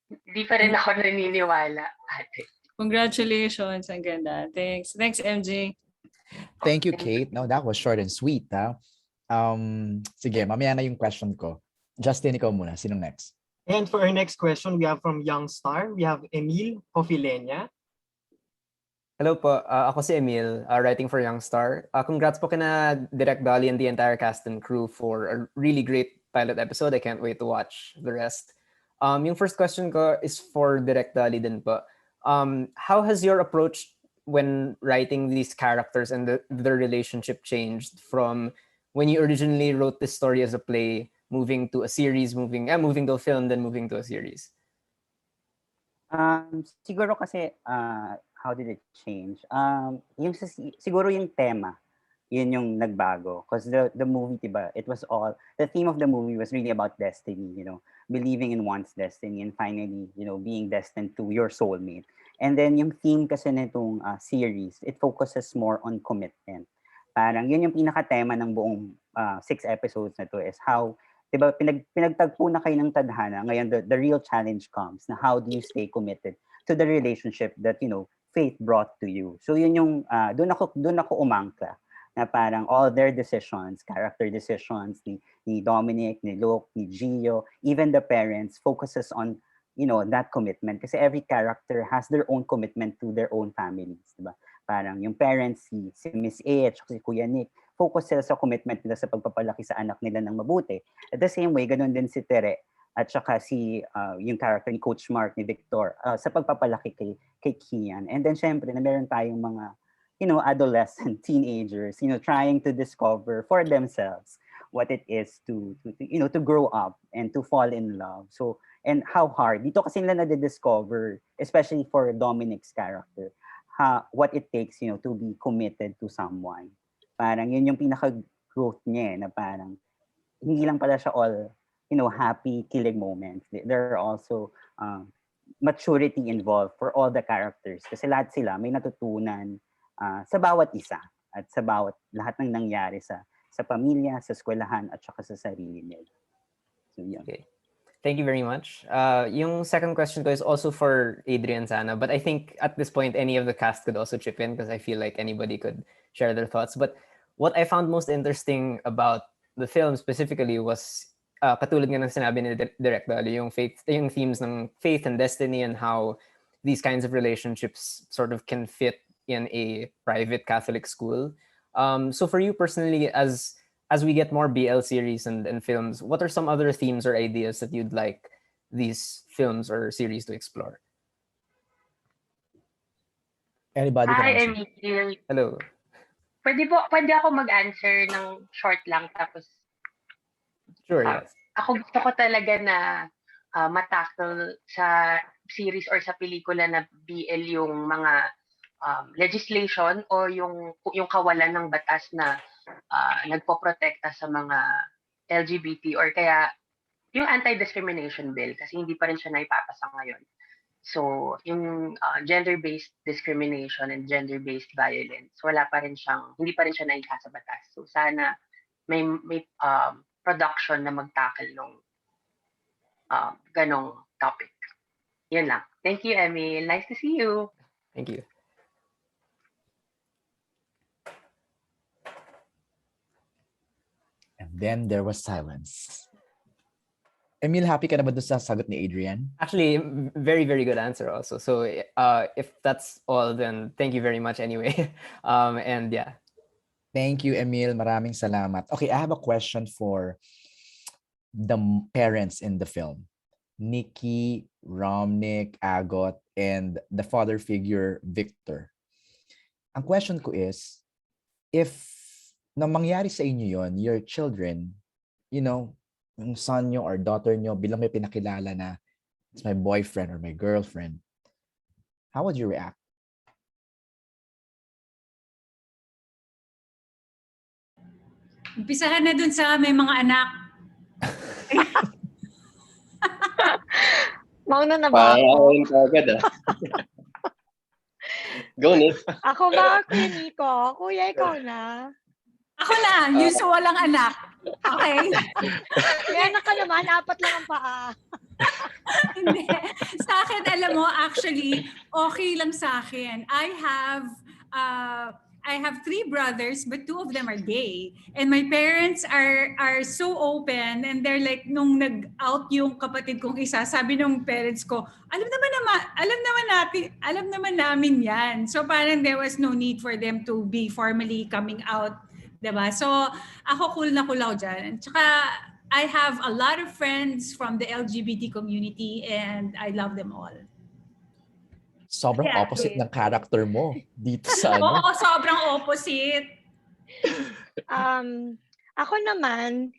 Di pa rin ako naniniwala, ate. Congratulations, ang ganda. Thanks. Thanks, MJ. Thank you, Kate. No, that was short and sweet, ha? Sige, mamaya na yung question ko. Justin, ikaw muna. Sinong next? And for our next question, we have from Young Star, we have Emil Hofilenya. Hello po, ako si Emil, writing for Youngstar. Congrats po kina Direk Dolly and the entire cast and crew for a really great pilot episode. I can't wait to watch the rest. Yung first question ko is for Direk Dolly din po. How has your approach when writing these characters and their relationship changed from when you originally wrote this story as a play, moving to a series, moving to a film, then moving to a series? Siguro kasi, how did it change? Siguro yung tema, yun yung nagbago. Because the movie, diba, the theme of the movie was really about destiny, believing in one's destiny and finally, being destined to your soulmate. And then yung theme kasi nitong series, it focuses more on commitment. Parang yun yung pinaka-tema ng buong 6 episodes na to is how, diba, pinagtagpo na kayo ng tadhana. Ngayon, the real challenge comes na how do you stay committed to the relationship that, faith brought to you. So yun yung, doon ako umangka na parang all their decisions, character decisions ni Dominic, ni Luke, ni Gio, even the parents focuses on, that commitment. Kasi every character has their own commitment to their own families, diba? Parang yung parents, si Miss A at si Kuya Nick, focus sila sa commitment nila sa pagpapalaki sa anak nila ng mabuti. At the same way, ganun din si Tere at saka yung character ni Coach Mark, ni Victor, sa pagpapalaki kay Kian. And then syempre, na meron tayong mga, adolescent teenagers, trying to discover for themselves what it is to grow up and to fall in love. So, and how hard. Dito kasi nila na-discover, especially for Dominic's character, what it takes, to be committed to someone. Parang yun yung pinaka-growth niya, na parang hindi lang pala siya all, happy, killing moments. There are also maturity involved for all the characters. Kasi lahat sila may natutunan sa bawat isa at sa lahat ng nangyari sa pamilya, sa eskwelahan, at saka sa sarili nila. So, yun. Okay. Thank you very much. Yung second question ko is also for Adrian sana, but I think at this point, any of the cast could also chip in because I feel like anybody could share their thoughts. But what I found most interesting about the film specifically was katulad nga ng sinabi ni Direk Dolly, yung themes ng faith and destiny and how these kinds of relationships sort of can fit in a private Catholic school. So for you personally, as we get more BL series and films, what are some other themes or ideas that you'd like these films or series to explore? Anybody Hi, can answer. Emil. Hello. Pwede ako mag-answer ng short lang tapos Sure, yes. Ako gusto ko talaga na matackle sa series or sa pelikula na BL yung mga legislation o yung kawalan ng batas na nagpoprotekta sa mga LGBT or kaya yung anti-discrimination bill kasi hindi pa rin siya naipapasa ngayon. So, yung gender-based discrimination and gender-based violence, hindi pa rin siya naikha sa batas. So, sana may production na mag-tackle ng ganong topic. Yan lang. Thank you, Emil. Nice to see you. Thank you. And then there was silence. Emil, happy ka na ba doon sa sagot ni Adrian? Actually, very, very good answer also. So if that's all, then thank you very much anyway. And yeah. Thank you, Emil. Maraming salamat. Okay, I have a question for the parents in the film. Nikki, Romnick, Agot, and the father figure, Victor. Ang question ko is, if na mangyari sa inyo yon, your children, yung son nyo or daughter nyo, bilang may pinakilala na it's my boyfriend or my girlfriend, how would you react? Umpisahan na dun sa may mga anak. Mauna na ba ako? Agad, Go, Nick. Ako ba, Kuya Nico? Kuya, ikaw na. Ako na, yung sa walang anak. Okay? May anak ka naman, 4 lang ang paa. Hindi. Sa akin, alam mo, actually, okay lang sa akin. I have 3 brothers, but 2 of them are gay. And my parents are so open, and they're like, nung nag-out yung kapatid kong isa, sabi nung parents ko, alam naman namin yan. So parang there was no need for them to be formally coming out. Diba? So ako cool na ako dyan. Tsaka I have a lot of friends from the LGBT community, and I love them all. Sobrang Yeah, opposite yeah. ng character mo dito sa ano. Oo, sobrang opposite. Ako naman,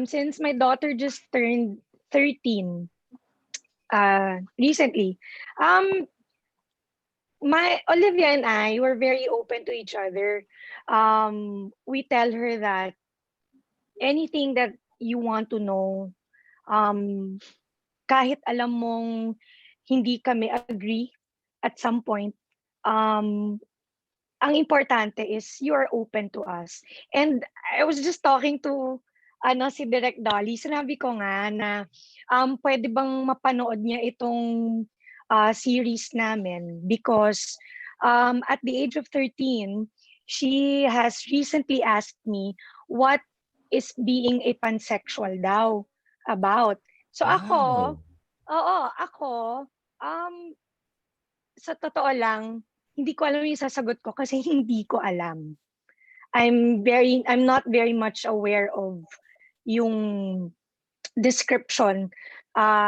since my daughter just turned 13 recently, my Olivia and I were very open to each other. We tell her that anything that you want to know, kahit alam mong hindi kami agree at some point, ang importante is you are open to us. And I was just talking to si Direk Dolly. Sinabi ko nga na pwede bang mapanood niya itong series namin because at the age of 13, she has recently asked me what is being a pansexual daw about. So ako, sa totoo lang, hindi ko alam yung sasagot ko kasi hindi ko alam. I'm not very much aware of yung description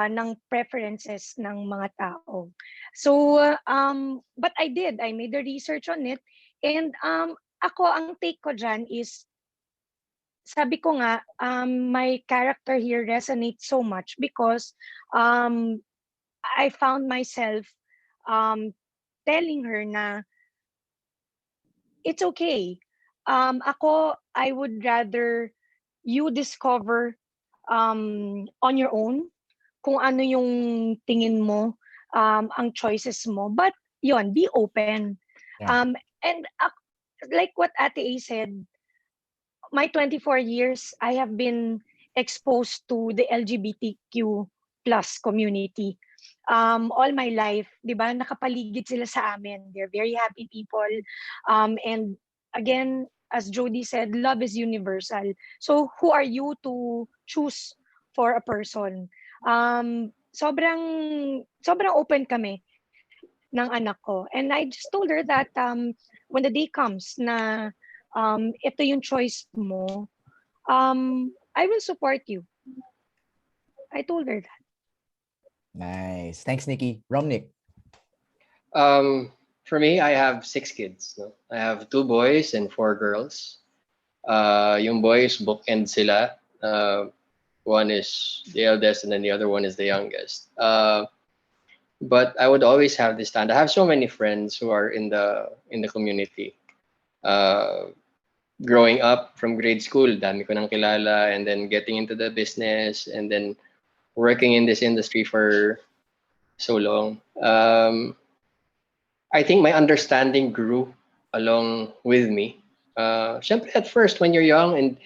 ng preferences ng mga tao. So, but I made the research on it, and ako, ang take ko dyan is, sabi ko nga, my character here resonates so much because I found myself telling her na it's okay. Ako, I would rather you discover on your own kung ano yung tingin mo, ang choices mo. But yon, be open. Yeah. And like what Ate A said, my 24 years, I have been exposed to the LGBTQ plus community. All my life, di ba, nakapaligid sila sa amin. They're very happy people. And again, as Jody said, love is universal. So who are you to choose for a person? Sobrang open kami ng anak ko. And I just told her that when the day comes na ito yung choice mo, I will support you. I told her that. Nice. Thanks, Nikki. Romnick. For me, I have 6 kids. No? I have 2 boys and 4 girls. Yung boys, bookend sila. One is the eldest and then the other one is the youngest. But I would always have this stand. I have so many friends who are in the community. Growing up from grade school, dami ko nang kilala, and then getting into the business, and then working in this industry for so long. I think my understanding grew along with me. Syempre at first, when you're young and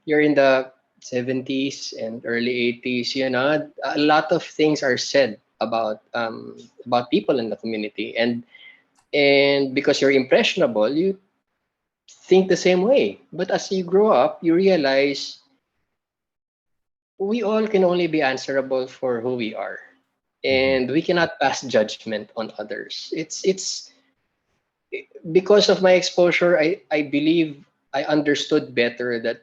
you're in the 70s and early 80s, you know, a lot of things are said about people in the community, and because you're impressionable, you think the same way. But as you grow up, you realize we all can only be answerable for who we are, and we cannot pass judgment on others. It's because of my exposure, I believe I understood better that,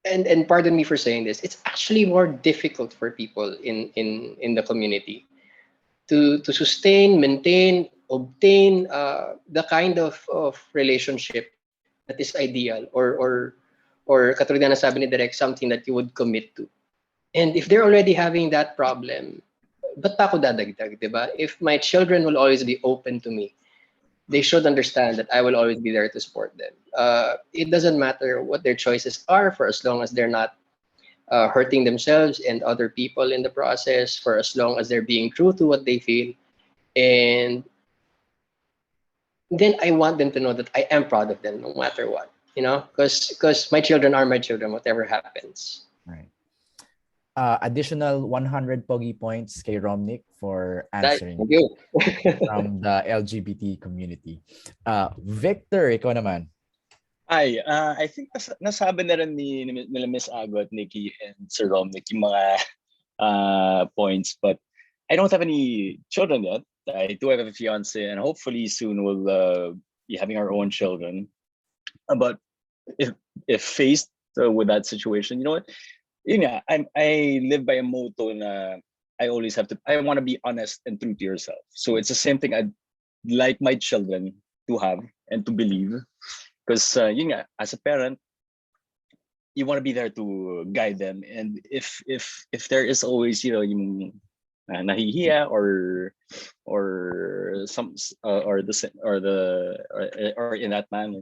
and pardon me for saying this, it's actually more difficult for people in the community to sustain, maintain, obtain the kind of relationship that is ideal, or katulad na sabi ni Direk, something that you would commit to. And if they're already having that problem, ba't pa ako dadagdag, diba? If my children will always be open to me, they should understand that I will always be there to support them. It doesn't matter what their choices are, for as long as they're not hurting themselves and other people in the process, for as long as they're being true to what they feel. And then I want them to know that I am proud of them no matter what, you know, because my children are my children, whatever happens. Right. Additional 100 pogi points kay Romnick for answering Thank you. from the LGBT community. Victor, ikaw naman. I think nasabi na rin nila Miss Agot, Nikki, and Sir Romnick yung mga points, but I don't have any children yet. I do have a fiance, and hopefully soon we'll be having our own children. But if faced with that situation, you know what? I live by a motto na I want to be honest and true to yourself. So it's the same thing I'd like my children to have and to believe. Because as a parent, you want to be there to guide them. And if there is always, yung nahihiya or in that manner,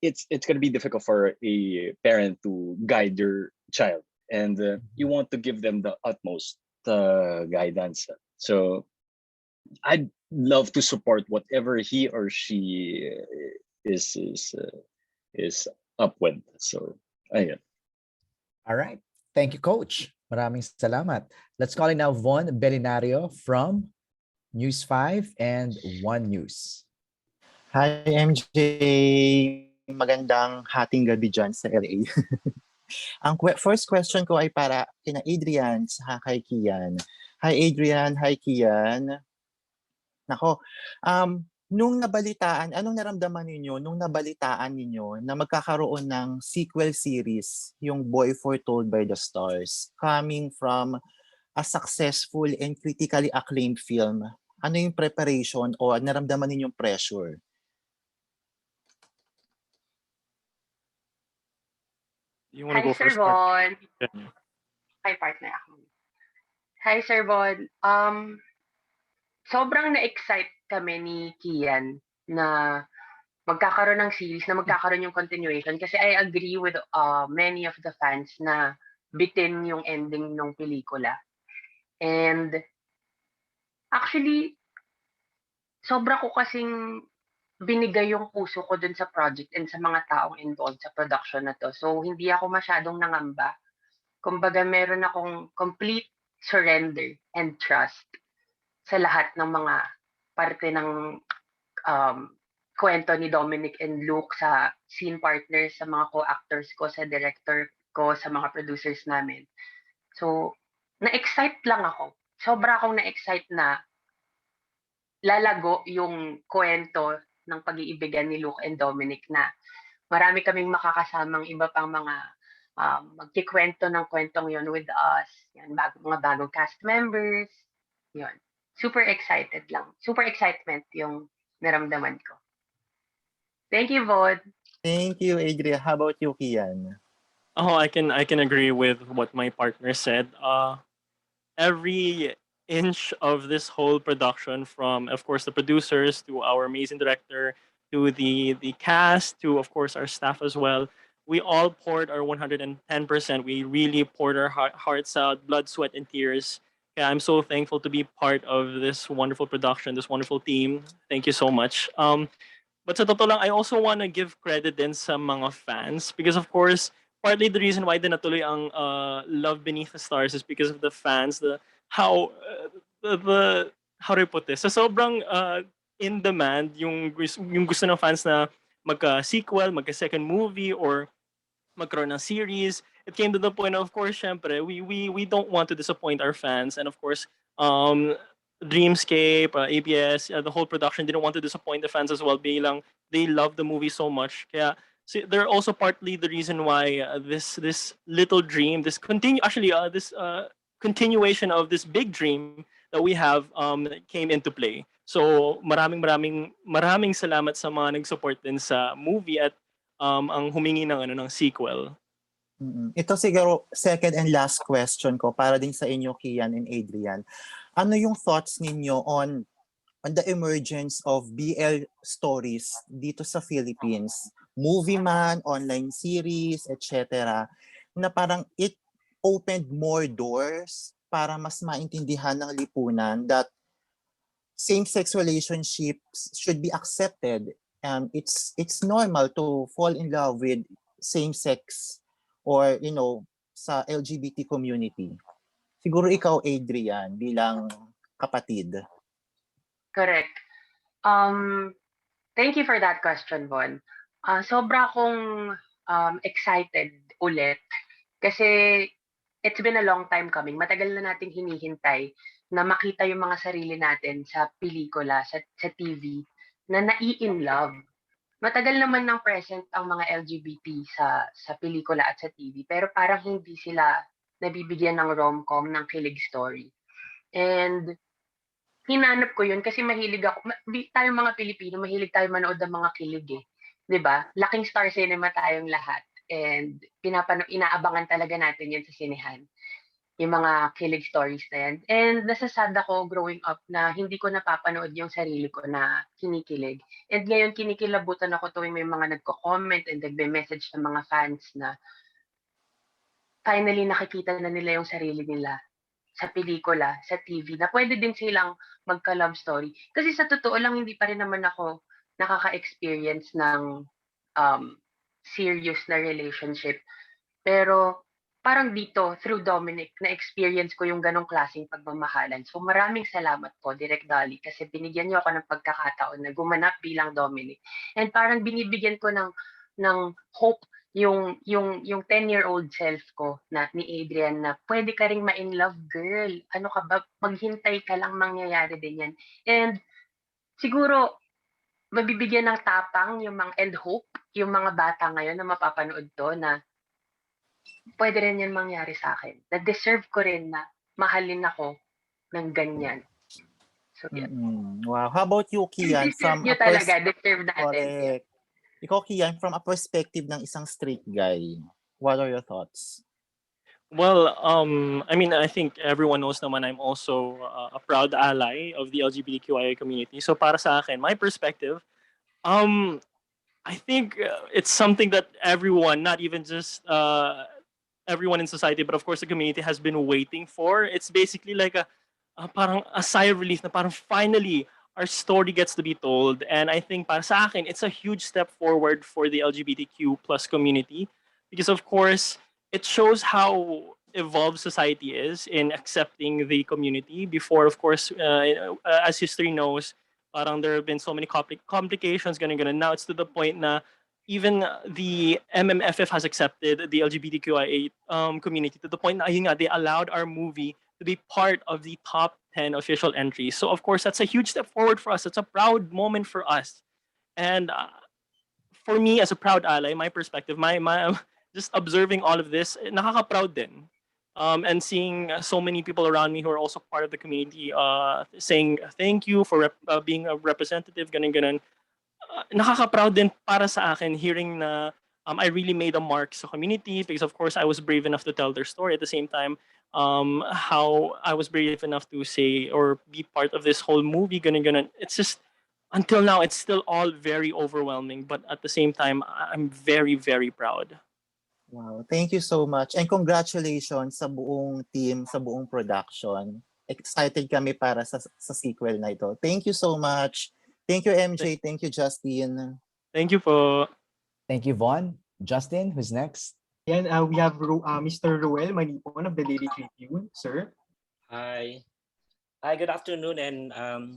it's going to be difficult for a parent to guide your child, and you want to give them the utmost guidance. So I'd love to support whatever he or she is up with. So ayun. All right. Thank you, Coach. Maraming salamat. Let's call in now Von Belinario from News 5 and One News. Hi, MJ. Magandang hating gabi dyan sa LA. Ang first question ko ay para kina Adrian sa kay Kian. Hi, Adrian. Hi, Kian. Nako, nung nabalitaan, anong naramdaman ninyo nung nabalitaan ninyo na magkakaroon ng sequel series, yung Boy Foretold by the Stars, coming from a successful and critically acclaimed film? Ano yung preparation o naramdaman ninyong pressure? You want to go Sir first? Von. Hi, partner ako. Hi, Sir Von. Sobrang na-excite kami ni Kian na magkakaroon ng series, na magkakaroon yung continuation. Kasi I agree with many of the fans na bitin yung ending ng pelikula. And actually, sobra ko kasing binigay yung puso ko dun sa project and sa mga taong involved sa production na to. So, hindi ako masyadong nangamba. Kumbaga, meron akong complete surrender and trust sa lahat ng mga parte ng kwento ni Dominic and Luke, sa scene partners, sa mga co-actors ko, sa director ko, sa mga producers namin. So, na-excite lang ako. Sobra akong na-excite na lalago yung kwento ng pag-iibigan ni Luke and Dominic, na marami kaming makakasamang iba pang mga magkikwento ng kwentong yon with us. Yan, mga bagong cast members. Yon. Super excited lang. Super excitement yung naramdaman ko. Thank you, Vod. Thank you, Adria. How about you, Kian? Oh, I can agree with what my partner said. Every inch of this whole production, from of course the producers to our amazing director to the cast to of course our staff as well, we all poured our 110%. We really poured our hearts out, blood, sweat, and tears. Yeah, I'm so thankful to be part of this wonderful production, this wonderful team. Thank you so much. But sa totoo lang, I also want to give credit din sa mga fans, because of course, partly the reason why din natuloy ang Love Beneath the Stars is because of the fans, how do I put this? So sobrang in demand yung gusto ng fans na magka-sequel, magka-second movie, or magkaroon ng series. It came to the point, of course, syempre, we don't want to disappoint our fans. And of course, Dreamscape, ABS, the whole production didn't want to disappoint the fans as well, bilang they love the movie so much. Kaya they're also partly the reason why this little dream, this continuation of this big dream that we have came into play. So maraming salamat sa mga nag-support din sa movie at ang humingi ng sequel. Ito siguro second and last question ko para din sa inyo, Kian and Adrian. Ano yung thoughts ninyo on the emergence of BL stories dito sa Philippines? Movie man, online series, etc. Na parang it opened more doors para mas maintindihan ng lipunan that same-sex relationships should be accepted. It's normal to fall in love with same-sex or sa LGBT community? Siguro ikaw, Adrian, bilang kapatid. Correct. Thank you for that question, Von. Sobra akong excited ulit kasi it's been a long time coming. Matagal na nating hinihintay na makita yung mga sarili natin sa pelikula, sa TV, na nai-in love. Matagal naman ng present ang mga LGBT sa pelikula at sa TV, pero parang hindi sila nabibigyan ng rom-com, ng kilig story. And hinanap ko yun kasi mahilig ako. Tayo mga Pilipino, mahilig tayo manood ng mga kilig eh. 'Di ba? Laking star cinema tayong lahat. And inaabangan talaga natin yan sa sinehan. Yung mga kilig stories na yan. And nasasad ako growing up na hindi ko napapanood yung sarili ko na kinikilig. And ngayon kinikilabutan ako tuwing may mga nagko-comment and nagbe-message ng mga fans na finally nakikita na nila yung sarili nila sa pelikula, sa TV, na pwede din silang magka-love story. Kasi sa totoo lang, hindi pa rin naman ako nakaka-experience ng serious na relationship. Pero parang dito, through Dominic, na-experience ko yung ganong klaseng pagmamahalan. So maraming salamat po, Direk Dolly, kasi binigyan niyo ako ng pagkakataon na gumanap bilang Dominic. And parang binibigyan ko ng hope yung 10-year-old self ko na ni Adrian na pwede ka ring ma-in love, girl. Ano ka ba? Maghintay ka lang, mangyayari din yan. And siguro, mabibigyan ng tapang yung mga and hope yung mga bata ngayon na mapapanood to na pwede rin yan mangyari sa akin. Na deserve ko rin na mahalin ako ng ganyan. So, yeah. Wow. How about you, Kian? Deserve nyo talaga. Deserve natin. Correct. Ikaw, Kian, from a perspective ng isang straight guy, what are your thoughts? Well, I mean, I think everyone knows naman I'm also a proud ally of the LGBTQIA community. So para sa akin, my perspective, I think it's something that everyone, not even just everyone in society, but of course the community has been waiting for. It's basically like parang a sigh of relief na parang finally our story gets to be told. And I think para sa akin, it's a huge step forward for the LGBTQ plus community because of course it shows how evolved society is in accepting the community. Before, of course, as history knows, parang there have been so many complications, ganun. Now it's to the point na even the MMFF has accepted the LGBTQIA community to the point na ayun nga, they allowed our movie to be part of the top 10 official entries. So of course, that's a huge step forward for us. It's a proud moment for us. And for me as a proud ally, my perspective, my just observing all of this, nakaka-proud din. And seeing so many people around me who are also part of the community saying thank you for being a representative, ganun. Nakaka-proud din para sa akin hearing na I really made a mark sa community because of course I was brave enough to tell their story. At the same time, how I was brave enough to say or be part of this whole movie, ganun. It's just, until now, it's still all very overwhelming. But at the same time, I'm very, very proud. Wow, thank you so much. And congratulations sa buong team, sa buong production. Excited kami para sa sequel na ito. Thank you so much. Thank you, MJ. Thank you, Justin. Thank you po. Thank you, Von. Justin, who's next? Yan, we have Mr. Ruel Manipon of the Daily Tribune. Sir? Hi. Hi, good afternoon, and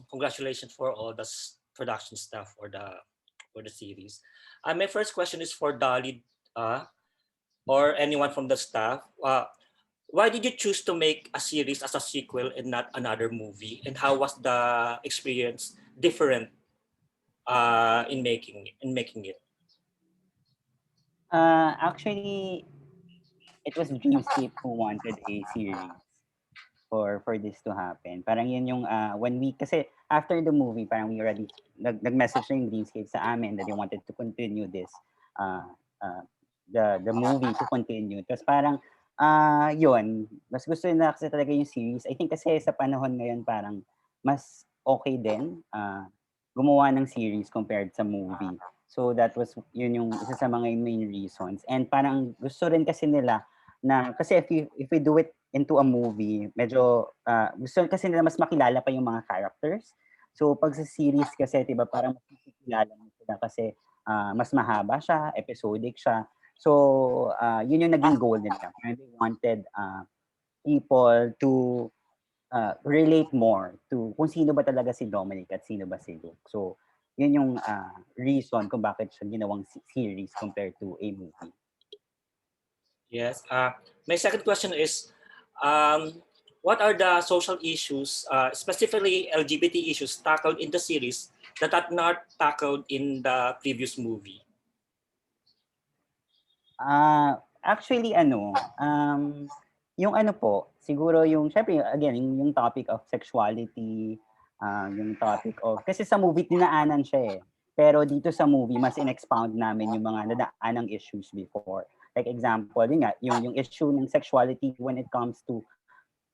congratulations for all the production staff for the series. My first question is for Dolly or anyone from the staff. Why did you choose to make a series as a sequel and not another movie? And how was the experience different in making it? Actually, it was Dreamscape who wanted a series for this to happen. Parang yun yung when we, kasi after the movie, parang we already nag-message na yung Dreamscape sa amin that they wanted to continue this the movie to continue. Tapos parang yun, mas gusto nila kasi talaga yung series. I think kasi sa panahon ngayon parang mas okay din gumawa ng series compared sa movie. So that was yun yung isa sa mga main reasons. And parang gusto rin kasi nila na kasi if we do it into a movie, medyo gusto kasi nila mas makilala pa yung mga characters. So pag sa series kasi 'di ba parang mas makikilala mo sila kasi mas mahaba siya, episodic siya. So, yun yung naging goal nila. And they wanted people to relate more to kung sino ba talaga si Dominic at sino ba si Luke. So, yun yung reason kung bakit siya ginawang series compared to a movie. Yes. My second question is, what are the social issues, specifically LGBT issues, tackled in the series that are not tackled in the previous movie? Actually, yung po, siguro yung, syempre, again, yung topic of sexuality, yung topic of, kasi sa movie, dinaanan siya eh. Pero dito sa movie, mas in-expound namin yung mga nadaanang issues before. Like example, yun nga, yung issue ng sexuality when it comes to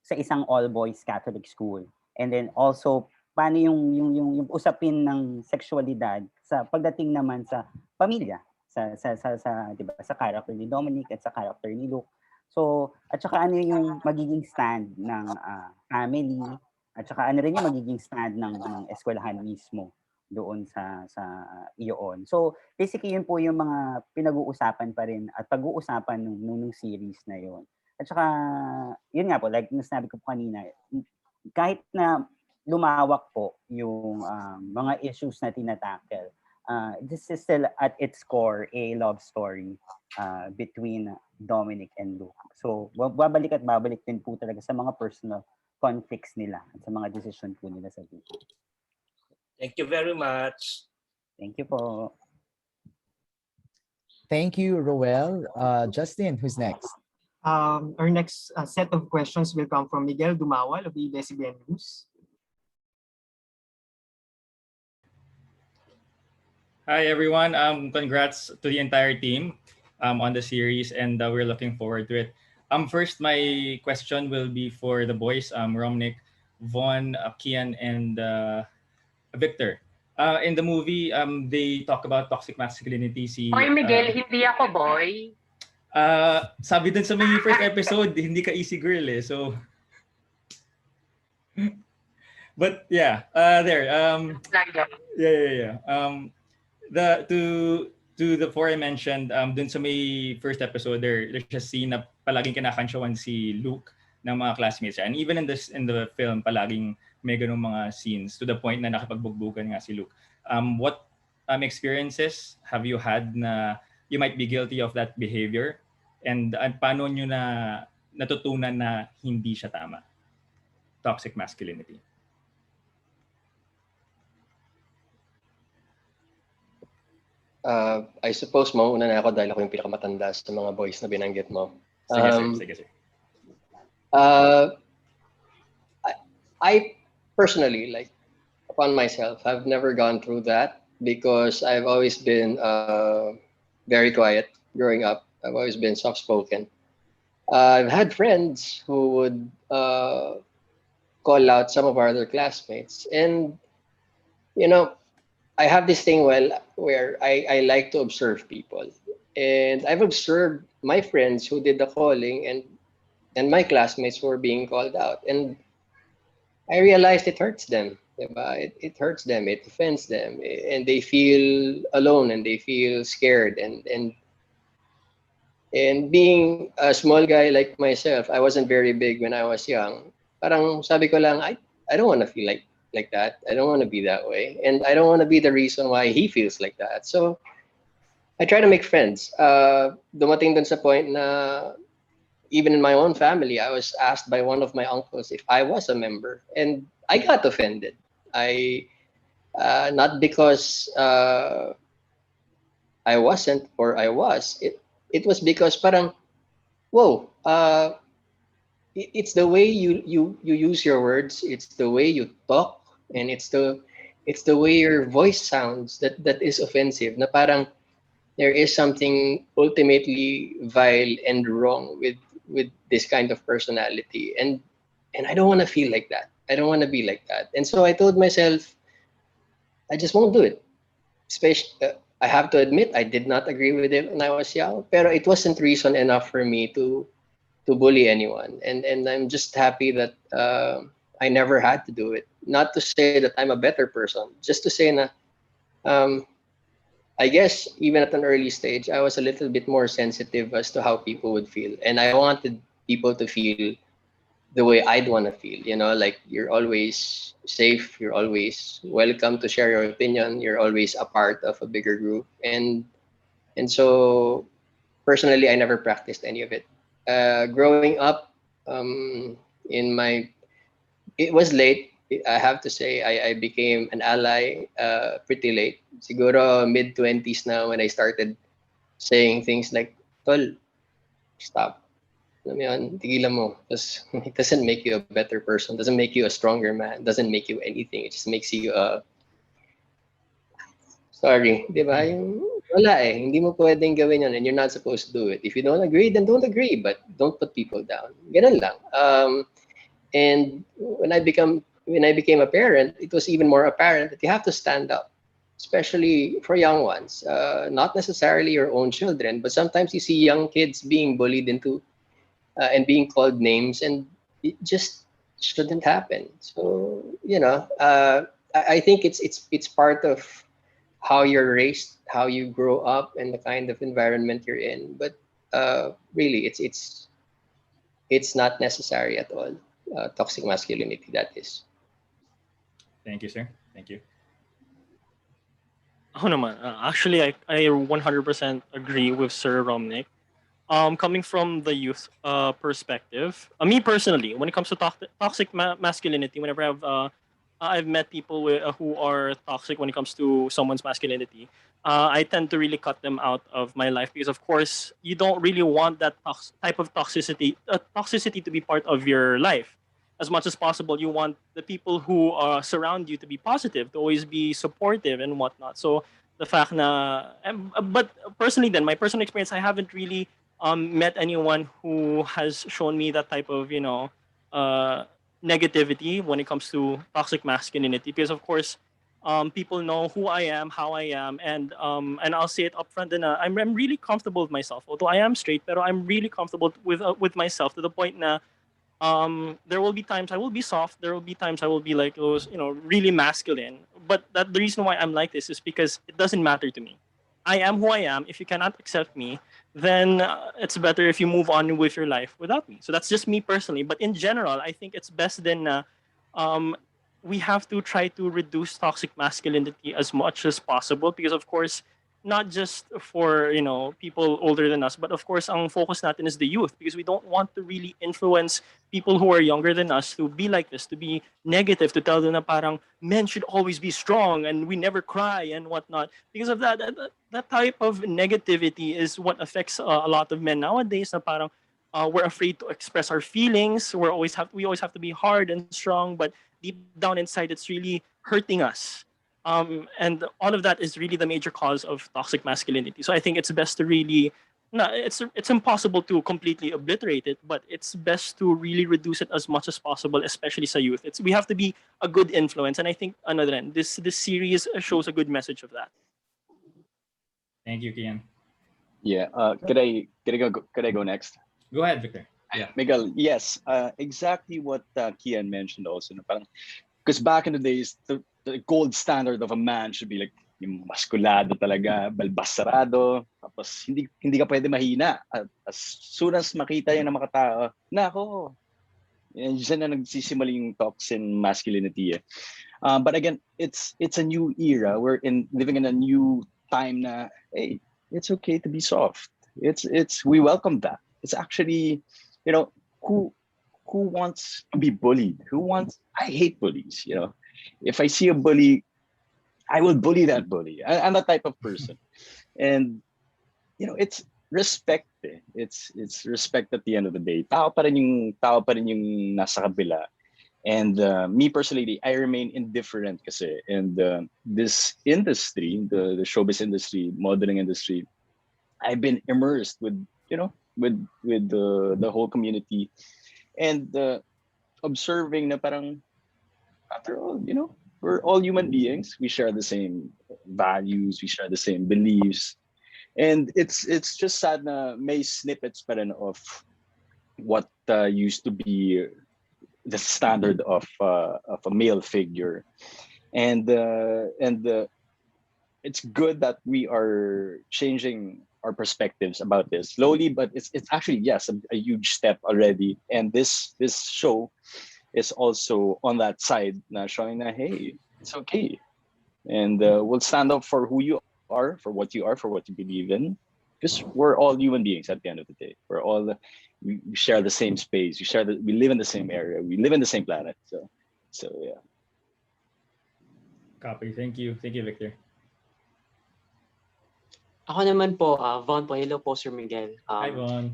sa isang all-boys Catholic school. And then also, paano yung usapin ng sexualidad sa pagdating naman sa pamilya, sa di ba, sa character ni Dominic at sa character ni Luke. So, at saka ano yung magiging stand ng family, at saka ano rin yung magiging stand ng eskwelahan mismo doon sa iyon. So, basically yun po yung mga pinag-uusapan pa rin at pag-uusapan nung series na yun. At saka, yun nga po, like nasabi ko po kanina, kahit na lumawak po yung mga issues na tinatackle, this is still at its core a love story between Dominic and Luke. So, babalik at babalik din po talaga sa mga personal conflicts nila at sa mga decision po nila sa buhay. Thank you very much. Thank you po. Thank you, Roel. Justin, who's next? Our next set of questions will come from Miguel Dumawal of ABS-CBN News. Hi, everyone. Congrats to the entire team on the series, and we're looking forward to it. First, my question will be for the boys, Romnick, Vaughn, Kian, and Victor. In the movie, they talk about toxic masculinity. Boy, Miguel, hindi ako boy. Sabi dun sa may first episode, hindi ka easy girl eh. So, but yeah, there. Yeah. To the four I mentioned, dun sa may first episode, there's a scene na palaging kinakansyawan si Luke ng mga classmates. And even in the film, palaging may ganung mga scenes to the point na nakipagbugbuggan nga si Luke. What experiences have you had na you might be guilty of that behavior? And paano nyo na natutunan na hindi siya tama? Toxic masculinity. I suppose mauna na ako dahil ako yung pinakamatanda sa mga boys na binanggit mo. Sige, sir. I personally, like, upon myself, I've never gone through that because I've always been very quiet growing up. I've always been soft-spoken. I've had friends who would call out some of our other classmates. And, you know, I have this thing where I like to observe people. And I've observed my friends who did the calling and my classmates who were being called out. And I realized it hurts them. It hurts them, it offends them, and they feel alone and they feel scared. And being a small guy like myself, I wasn't very big when I was young. Parang sabi ko lang, I don't want to feel like that. I don't want to be that way. And I don't want to be the reason why he feels like that. So I try to make friends. Dumating dun sa point na even in my own family, I was asked by one of my uncles if I was a member. And I got offended. Not because I wasn't or I was. It was because parang, whoa, it's the way you use your words, it's the way you talk, and it's the way your voice sounds that is offensive. Na parang there is something ultimately vile and wrong with this kind of personality, and I don't want to feel like that. I don't want to be like that. And so I told myself, I just won't do it. Especially, I have to admit, I did not agree with it when I was young, pero it wasn't reason enough for me to bully anyone. And I'm just happy that I never had to do it. Not to say that I'm a better person, just to say na I guess even at an early stage, I was a little bit more sensitive as to how people would feel. And I wanted people to feel the way I'd want to feel, like you're always safe, you're always welcome to share your opinion, you're always a part of a bigger group. And so personally, I never practiced any of it. Growing up, in my it was late. I have to say I became an ally pretty late. Siguro mid-20s now when I started saying things like, Tol, stop. Alam mo yun, tigilan mo. It doesn't make you a better person, doesn't make you a stronger man, doesn't make you anything. It just makes you sorry, di ba? Yung, wala eh. Hindi mo pwedeng gawin yun and you're not supposed to do it. If you don't agree, then don't agree. But don't put people down. Ganun lang. And when I became a parent, it was even more apparent that you have to stand up, especially for young ones. Not necessarily your own children, but sometimes you see young kids being bullied into and being called names, and it just shouldn't happen. So I think it's part of how you're raised, how you grow up, and the kind of environment you're in. But really, it's not necessary at all. Toxic masculinity, that is. Thank you, sir. Thank you. Ako naman, actually, I 100% agree with Sir Romnick. Coming from the youth perspective, me personally, when it comes to toxic masculinity, whenever I've met people who are toxic when it comes to someone's masculinity, I tend to really cut them out of my life because, of course, you don't really want that type of toxicity to be part of your life. As much as possible, you want the people who surround you to be positive, to always be supportive and whatnot. So the fact but personally, then my personal experience, I haven't really met anyone who has shown me that type of negativity when it comes to toxic masculinity, because of course people know who I am, how I am, and I'll say it upfront. And I'm really comfortable with myself. Although I am straight, pero I'm really comfortable with myself to the point na there will be times I will be soft. There will be times I will be like those, really masculine. But the reason why I'm like this is because it doesn't matter to me. I am who I am. If you cannot accept me, then it's better if you move on with your life without me. So that's just me personally. But in general, I think it's best then um, we have to try to reduce toxic masculinity as much as possible, because of course not just for people older than us, but of course ang focus natin is the youth, because we don't want to really influence people who are younger than us to be like this, to be negative, to tell them na parang men should always be strong and we never cry and whatnot. Because of that type of negativity is what affects a lot of men nowadays, na parang we're afraid to express our feelings. We always have to be hard and strong, but deep down inside it's really hurting us. And all of that is really the major cause of toxic masculinity. So I think it's best to really, no, it's impossible to completely obliterate it, but it's best to really reduce it as much as possible, especially sa youth. We have to be a good influence, and I think another end, this series shows a good message of that. Thank you, Kian. Yeah. Could I go next? Go ahead, Victor. Yeah. Miguel, yes, exactly what Kian mentioned also. Because back in the days, the gold standard of a man should be like yung maskulado talaga, balbasarado, tapos hindi ka pwede mahina. As soon as makita yan ng mga tao, nako, yan dyan na nagsisimula yung toxic masculinity. But again, it's a new era. We're living in a new time na, hey, it's okay to be soft. We welcome that. It's actually, who wants to be bullied? I hate bullies, If I see a bully, I will bully that bully. I'm that type of person. And, it's respect. It's respect at the end of the day. Tao pa rin yung nasa kabila. And me personally, I remain indifferent kasi. And this industry, the showbiz industry, modeling industry, I've been immersed with the whole community, and observing na parang, after all, we're all human beings. We share the same values. We share the same beliefs. And it's just sad na may snippets pa rin of what used to be the standard of a male figure. And it's good that we are changing our perspectives about this slowly, but it's actually, yes, a huge step already. And this show is also on that side, na showing that hey, it's okay, and we'll stand up for who you are, for what you are, for what you believe in, because we're all human beings at the end of the day. We're all we share the same space. We live in the same area. We live in the same planet. So yeah. Copy. Thank you, Victor. Ako naman po, Von po. Hello po, Sir Miguel. Hi, Von.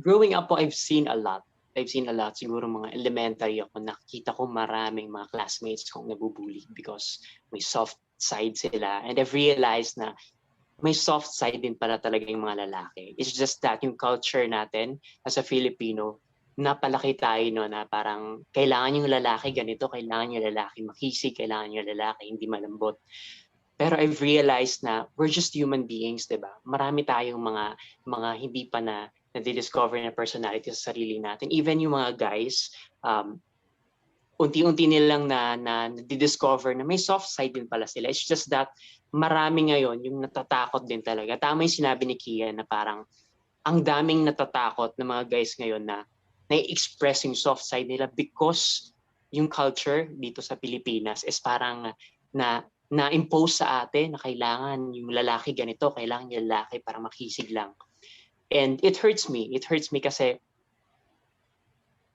Growing up po, I've seen a lot. Siguro mga elementary ako, nakita ko maraming mga classmates kong nabubully because may soft side sila. And I've realized na may soft side din pala talaga yung mga lalaki. It's just that yung culture natin as a Filipino, napalaki tayo no, na parang kailangan yung lalaki ganito, kailangan yung lalaki makisig, kailangan yung lalaki hindi malambot. Pero I've realized na we're just human beings, 'di ba? Marami tayong mga hindi pa na na-discover na personality sa sarili natin. Even yung mga guys, unti-unti nilang na discover na may soft side din pala sila. It's just that marami ngayon yung natatakot din talaga. Tama yung sinabi ni Kian na parang ang daming natatakot na mga guys ngayon na na-express yung soft side nila because yung culture dito sa Pilipinas is parang na-impose sa atin na kailangan yung lalaki ganito, kailangan yung lalaki para makisig lang. And it hurts me. It hurts me kasi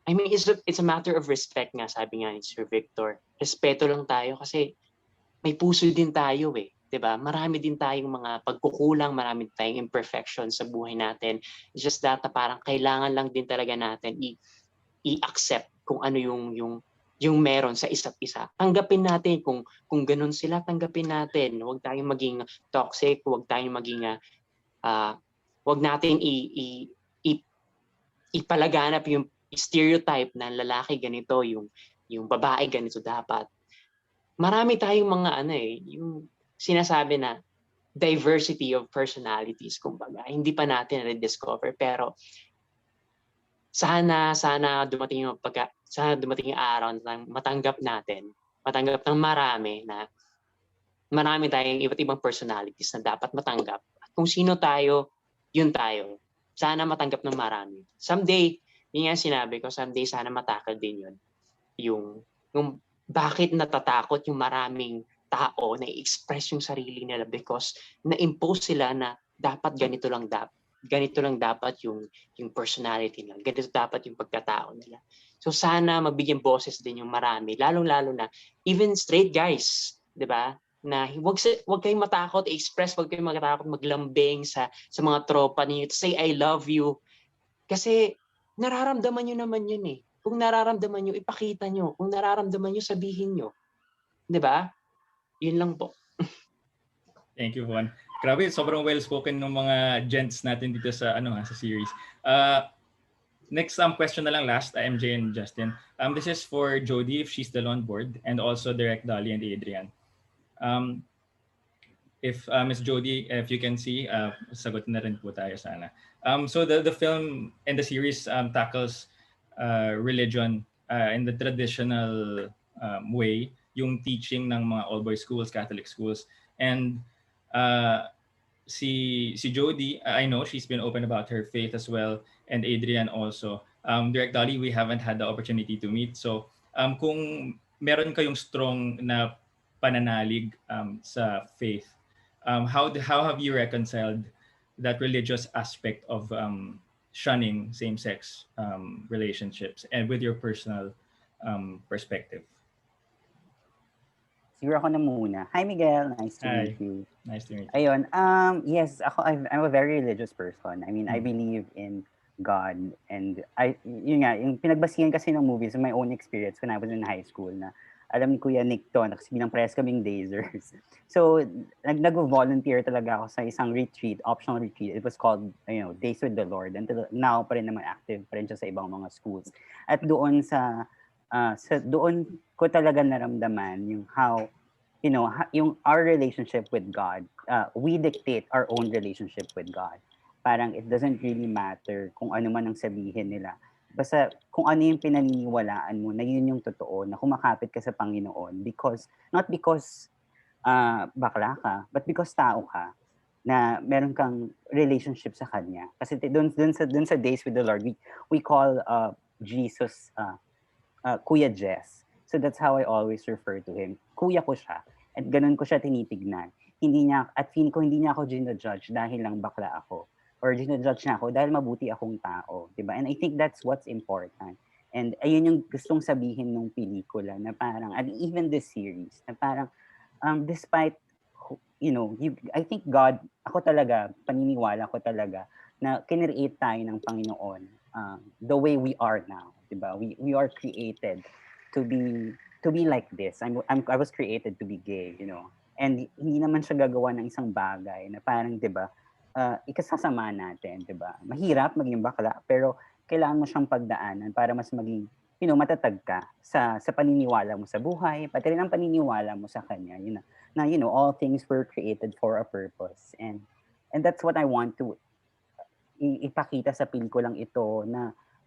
I mean, it's a matter of respect nga, sabi nga ni Sir Victor. Respeto lang tayo kasi may puso din tayo eh. 'Di ba? Marami din tayong mga pagkukulang, marami din tayong imperfections sa buhay natin. It's just that parang kailangan lang din talaga natin i-accept kung ano yung meron sa isa't isa. Tanggapin natin kung ganun sila, tanggapin natin. Huwag tayong maging toxic, huwag tayong maging huwag natin ipalaganap yung stereotype na lalaki ganito, yung babae ganito dapat. Marami tayong mga yung sinasabi na diversity of personalities, kumbaga. Hindi pa natin na-discover pero sana dumating yung araw na matanggap ng marami na marami tayong iba't ibang personalities na dapat matanggap. At kung sino tayo, yun tayo. Sana matanggap ng marami. Someday, yun nga sinabi ko, someday sana matakal din yun. Yung bakit natatakot yung maraming tao na i-express yung sarili nila because na-impose sila na dapat ganito lang dapat yung personality nila. Ganito dapat yung pagkatao nila. So sana mabigyan boses din yung marami, lalong-lalo na even straight guys, 'di ba? Na wag kayong matakot i-express, wag kayong matakot maglambing sa mga tropa niyo to say I love you. Kasi nararamdaman niyo naman yun eh. Kung nararamdaman niyo, ipakita niyo. Kung nararamdaman niyo, sabihin niyo. 'Di ba? Yun lang po. Thank you, Juan. Grabe, sobrang well-spoken ng mga gents natin dito sa sa series. Next question na lang last, MJ and Justin. This is for Jody if she's still on board and also Direct Dolly and Adrian. If Miss Jody, if you can see, sagot na rin po tayo sana. So the film and the series tackles religion in the traditional way, yung teaching ng mga all-boys schools, Catholic schools. And si Jody, I know she's been open about her faith as well, and Adrian also. Direct Dolly, we haven't had the opportunity to meet. So kung meron kayong strong na pananalig sa faith, how have you reconciled that religious aspect of shunning same-sex relationships and with your personal perspective? Siguro ako na muna. Hi, Miguel. Nice to meet you. Nice to meet you. Ayun. Yes, I'm a very religious person. I mean, I believe in God. And yun nga, yung pinagbasihan kasi ng movies, my own experience when I was in high school na alam ni Kuya Nick to, kasi bilang press kaming dazers. So, nag-volunteer talaga ako sa isang retreat, optional retreat. It was called, Days with the Lord. Until now pa rin naman active pa rin siya sa ibang mga schools. At doon doon ko talaga naramdaman yung how, yung our relationship with God, we dictate our own relationship with God. Parang it doesn't really matter kung ano man ang sabihin nila. Basta kung ano yung pinaniniwalaan mo na yun yung totoo, na kumakapit ka sa Panginoon not because bakla ka, but because tao ka, na meron kang relationship sa kanya. Kasi dun sa Days with the Lord, we call Jesus Kuya Jess. So that's how I always refer to him. Kuya ko siya. At ganun ko siya tinitignan. At feeling ko hindi niya ako ginajudge dahil lang bakla ako. Or ginajudge niya ako dahil mabuti akong tao. Diba? And I think that's what's important. And ayun yung gustong sabihin ng pelikula na parang, and even this series, na parang, despite, I think God, paniniwala ko talaga, na kinreate tayo ng Panginoon the way we are now. Diba? We are created to be like this. I was created to be gay, And hindi naman siya gagawa ng isang bagay na parang, 'di ba? Ikasasama natin, 'di ba? Mahirap maging bakla, pero kailangan mo siyang pagdaanan para mas maging, matatag ka sa paniniwala mo sa buhay, pati rin ang paniniwala mo sa kanya, na all things were created for a purpose. And that's what I want to ipakita sa pelikulang ito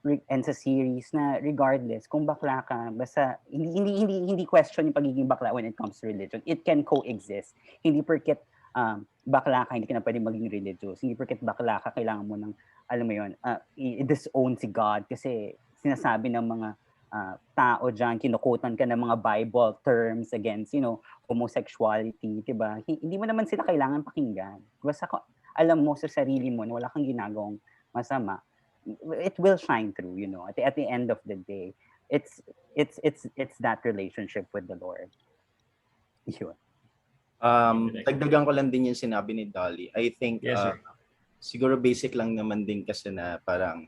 and sa series na regardless kung bakla ka, basta hindi question yung pagiging bakla when it comes to religion. It can coexist. Hindi porket bakla ka, hindi ka na pwedeng maging religious. Hindi porket bakla ka, kailangan mo ng, alam mo yun, i-disown si God kasi sinasabi ng mga tao dyan, kinukutan ka ng mga Bible terms against, homosexuality, diba? Hindi mo naman sila kailangan pakinggan. Basta alam mo sa sarili mo na wala kang ginagawang masama, it will shine through, at the end of the day. It's that relationship with the Lord. Yun. Dagdagan ko lang din yung sinabi ni Dolly. I think Yes, sir. siguro basic lang naman din kasi na parang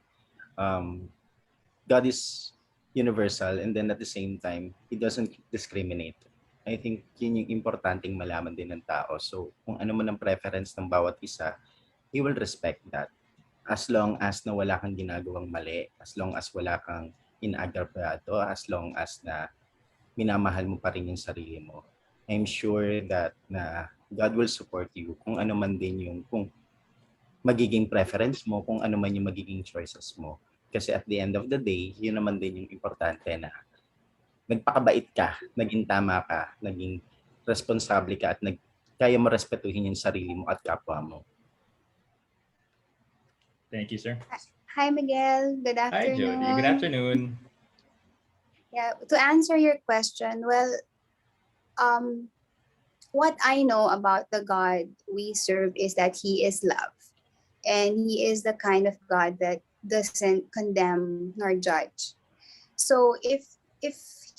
God is universal and then at the same time, He doesn't discriminate. I think yun yung importanteng malaman din ng tao. So kung ano man ang preference ng bawat isa, He will respect that. As long as na wala kang ginagawang mali, as long as wala kang inagrabyado, as long as na minamahal mo pa rin yung sarili mo, I'm sure that na God will support you kung ano man din yung kung magiging preference mo, kung ano man yung magiging choices mo. Kasi at the end of the day, yun naman din yung importante na nagpakabait ka, naging tama ka, naging responsable ka at kaya mo respetuhin yung sarili mo at kapwa mo. Thank you, sir. Hi, Miguel. Good Hi, afternoon. Jody. Good afternoon. Yeah, to answer your question, well, what I know about the God we serve is that He is love. And He is the kind of God that doesn't condemn nor judge. So if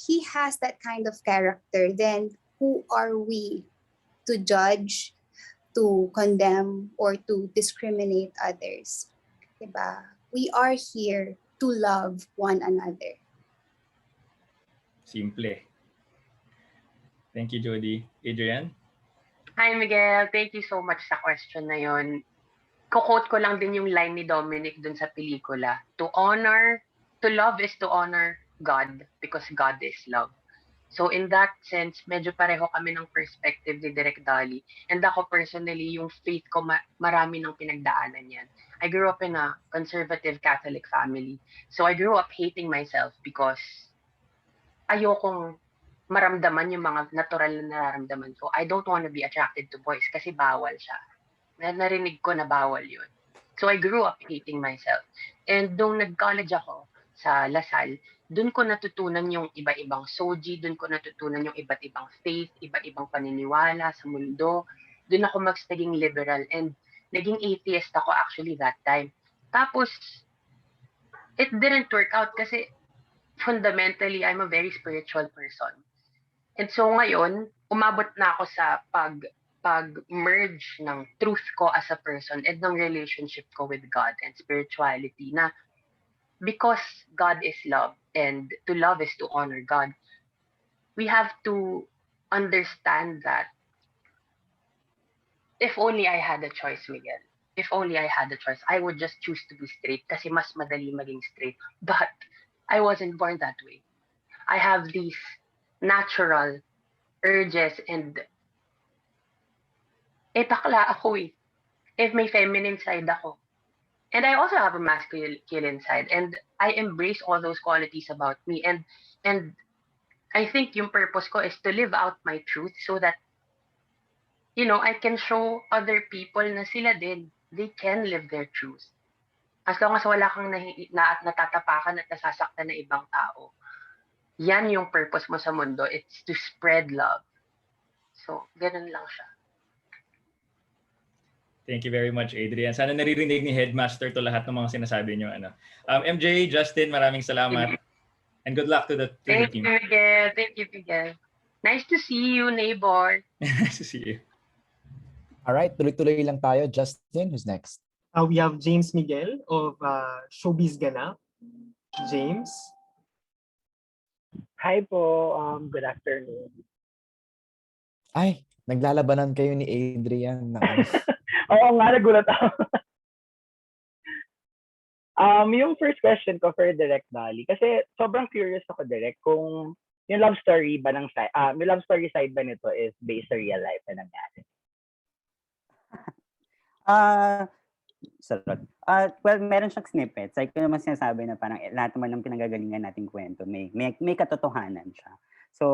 He has that kind of character, then who are we to judge, to condemn, or to discriminate others? Diba? We are here to love one another. Simple. Thank you, Jody. Adrian? Hi, Miguel. Thank you so much sa question na yon. Quote ko lang din yung line ni Dominic dun sa pelikula. To love is to honor God because God is love. So in that sense, medyo pareho kami ng perspective ni Direk Dolly. And ako personally, yung faith ko, marami ng pinagdaanan yan. I grew up in a conservative Catholic family. So I grew up hating myself because ayokong maramdaman yung mga natural na nararamdaman ko. I don't want to be attracted to boys kasi bawal siya. Narinig ko na bawal yun. So I grew up hating myself. And nung nag-college ako sa Lasal, doon ko natutunan yung iba-ibang soji, doon ko natutunan yung iba't ibang faith, iba-ibang paniniwala sa mundo. Doon ako naging liberal and naging atheist ako actually that time. Tapos, it didn't work out kasi fundamentally, I'm a very spiritual person. And so ngayon, umabot na ako sa pag-merge ng truth ko as a person and ng relationship ko with God and spirituality na because God is love and to love is to honor God, we have to understand that if only I had a choice, Miguel, if only I had a choice, I would just choose to be straight kasi mas madali maging straight. But I wasn't born that way. I have these natural urges and bakla ako eh. If may feminine side ako. And I also have a masculine side. And I embrace all those qualities about me. And I think yung purpose ko is to live out my truth so that I can show other people na sila din, they can live their truth. As long as wala kang natatapakan at nasasaktan na ibang tao, yan yung purpose mo sa mundo. It's to spread love. So, ganun lang siya. Thank you very much, Adrian. Sana naririnig ni Headmaster to lahat ng mga sinasabi niyo. MJ, Justin, maraming salamat. And good luck to the Thank team. you, Miguel. Thank you, Miguel. Nice to see you, neighbor. Nice to see you. All right, tuloy-tuloy lang tayo. Justin, who's next? We have James Miguel of Showbiz Ganap. James. Hi po, good afternoon. Ay, naglalabanan kayo ni Adrian ng ano. Oo nga, nagulat ako. Yung first question ko for Direct Dolly, kasi sobrang curious ako, Direct, kung yung love story ba ng yung love story side ba nito is based sa real life na nangyari? Well, meron siyang snippets. Like, naman sinasabi na parang lahat naman ng pinanggagalingan nating kwento, may katotohanan siya. So,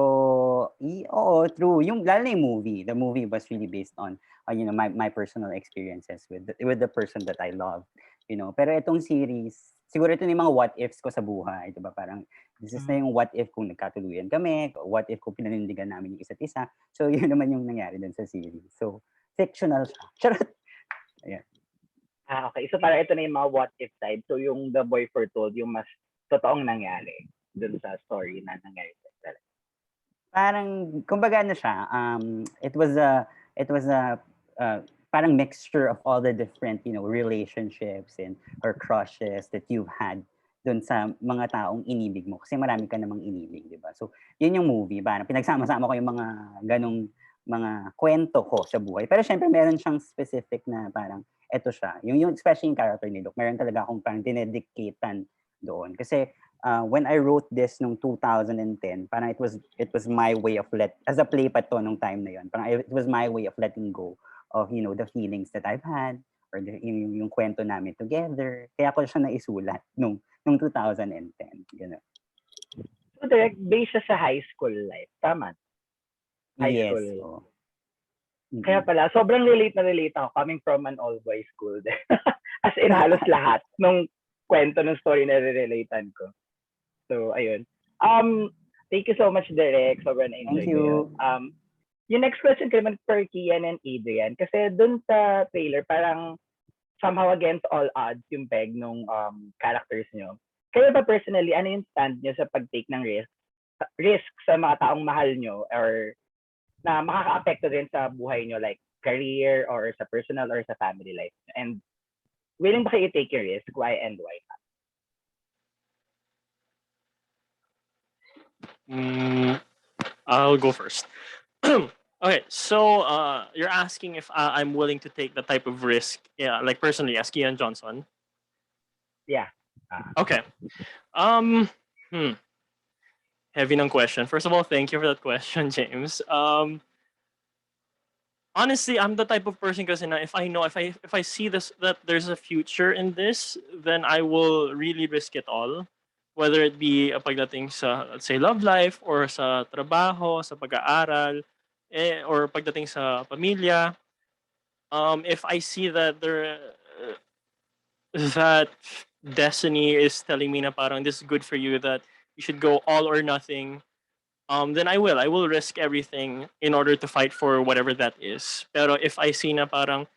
oo, true. Lalo na yung movie. The movie was really based on, my personal experiences with the person that I love. Pero itong series, siguro ito yung mga what ifs ko sa buhay. Diba? Parang, this is na yung what if kung nagkatuluyan kami, what if kung pinanindigan namin yung isa't isa. So, yun naman yung nangyari dun sa series. So, fictional siya. Charot! Ayan. Okay. So parang ito na yung mga what if side. So yung The Boy Foretold, yung mas totoong nangyari dun sa story na nangyari. Parang, kumbaga ano siya, it was a parang mixture of all the different, relationships or crushes that you've had dun sa mga taong inibig mo. Kasi marami ka namang inibig, di ba? So, yun yung movie. Parang pinagsama-sama ko yung mga ganong mga kwento ko sa buhay. Pero syempre, meron siyang specific na parang, eto siya. Yung especially yung character ni Luke, meron talaga akong parang dinedictatean doon. Kasi, when I wrote this nung 2010, parang it was my way of as a play pa to nung time na yun. Parang it was my way of letting go of, the feelings that I've had or yung kwento namin together. Kaya ko siya naisulat nung 2010. Gano'n. So direct, based siya sa high school life. Tama? High school. Oh. Kaya pala, sobrang relate ako coming from an all-boys school. As in, halos lahat nung kwento ng story na re-relatean ko. So, ayun. Thank you so much, Derek. Sobrang na-enjoy Thank you. Yung next question ko naman for Kian and Adrian. Kasi dun sa trailer, parang somehow against all odds yung peg nung characters nyo. Kaya ba personally, ano yung stand nyo sa pag-take ng risk sa mga taong mahal nyo or na makaka-apekto din sa buhay nyo like career or sa personal or sa family life? And willing ba kayo take your risk? Why and why not? I'll go first. Okay, so you're asking if I'm willing to take the type of risk, like personally, as Kian Johnson. Yeah. Okay. Heavy ng question. First of all, thank you for that question, James. Honestly, I'm the type of person kasi na if I see that there's a future in this, then I will really risk it all. Whether it be pagdating sa, let's say, love life or sa trabaho, sa pag-aaral, or pagdating sa pamilya. If I see that that destiny is telling me na parang this is good for you, that you should go all or nothing, then I will risk everything in order to fight for whatever that is. Pero if I see na parang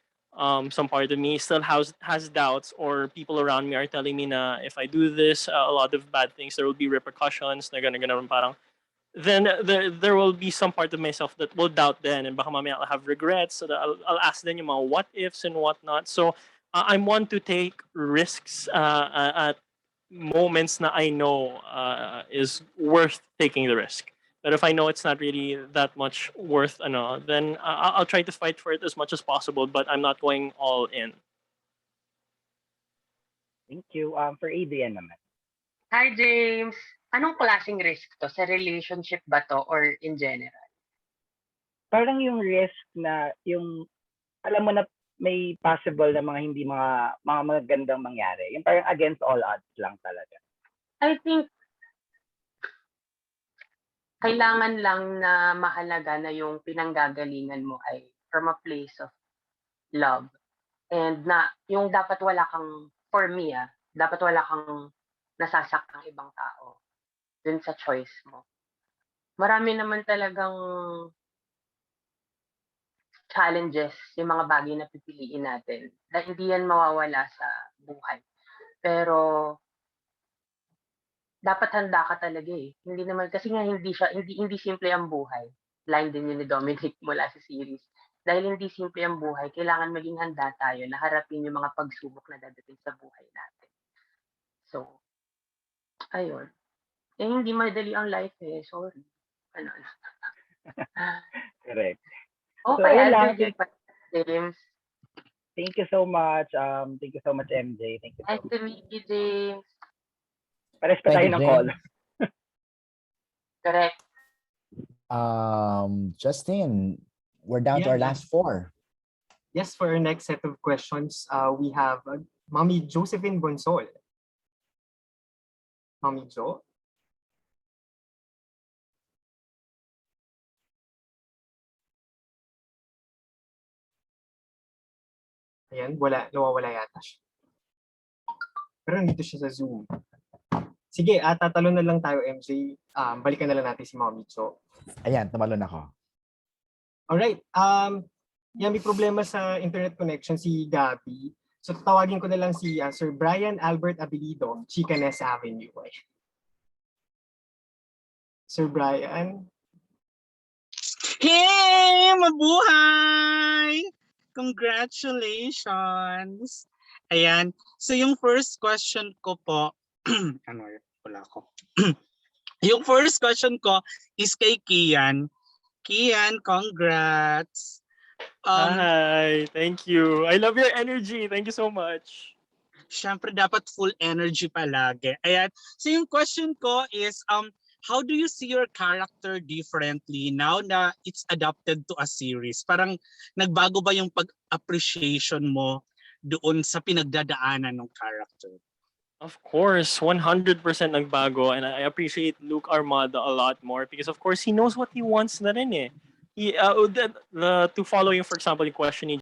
some part of me still has doubts, or people around me are telling me na if I do this, a lot of bad things, there will be repercussions, na gonna parang, then there will be some part of myself that will doubt then, and baka mamaya I'll have regrets, so that I'll ask then yung mga what ifs and whatnot. So I'm one to take risks at moments na I know is worth taking the risk. But if I know it's not really that much worth, then I'll try to fight for it as much as possible, but I'm not going all in. Thank you. For Adrian naman. Hi, James. Anong klaseng risk to? Sa relationship ba to or in general? Parang yung risk na yung, alam mo na may possible na mga magandang mangyari. Yung parang against all odds lang talaga. I think kailangan lang na mahalaga na yung pinanggagalingan mo ay from a place of love. And na yung dapat wala kang, for me dapat wala kang nasasaktan ibang tao dun sa choice mo. Marami naman talagang challenges yung mga bagay na pipiliin natin na hindi yan mawawala sa buhay. Pero dapat handa ka talaga eh. Hindi naman kasi nga hindi simple ang buhay. Line din yun ni Dominic mula sa series. Dahil hindi simple ang buhay, kailangan maging handa tayo na harapin yung mga pagsubok na dadating sa buhay natin. So, ayun. Eh, hindi madali ang life eh. Sorry. Ano. Correct. Okay, ayun I'll lang. give you James. Thank you so much. Thank you so much, MJ. Thank you so Nice to meet you, James. Pares pa tayo Thank you, ng James. call. Correct. Justin, we're down to our last 4. Yes, for our next set of questions, we have Mommy Josephine Bonsol. Mommy Jo. Ayan, nawawala yata siya. Pero nandito siya sa Zoom. Sige, tatalo na lang tayo, MJ. Balikan na lang natin si Mommy Jo. Ayan, tumalon ako. Alright. May problema sa internet connection si Gabby. So tawagin ko na lang si Sir Brian Albert Abilido, Chicanes Avenue. Sir Brian. Hey! Mabuhay! Congratulations! Ayan. So yung first question ko po, wala ko. Yung first question ko is kay Kian. Kian, congrats! Hi, thank you. I love your energy. Thank you so much. Siyempre dapat full energy palagi. Ayan. So yung question ko is, how do you see your character differently now na it's adapted to a series? Parang nagbago ba yung pag-appreciation mo doon sa pinagdadaanan ng character? Of course, 100% nagbago, and I appreciate Luke Armada a lot more because of course he knows what he wants na rin eh. To follow yung, for example, yung question ni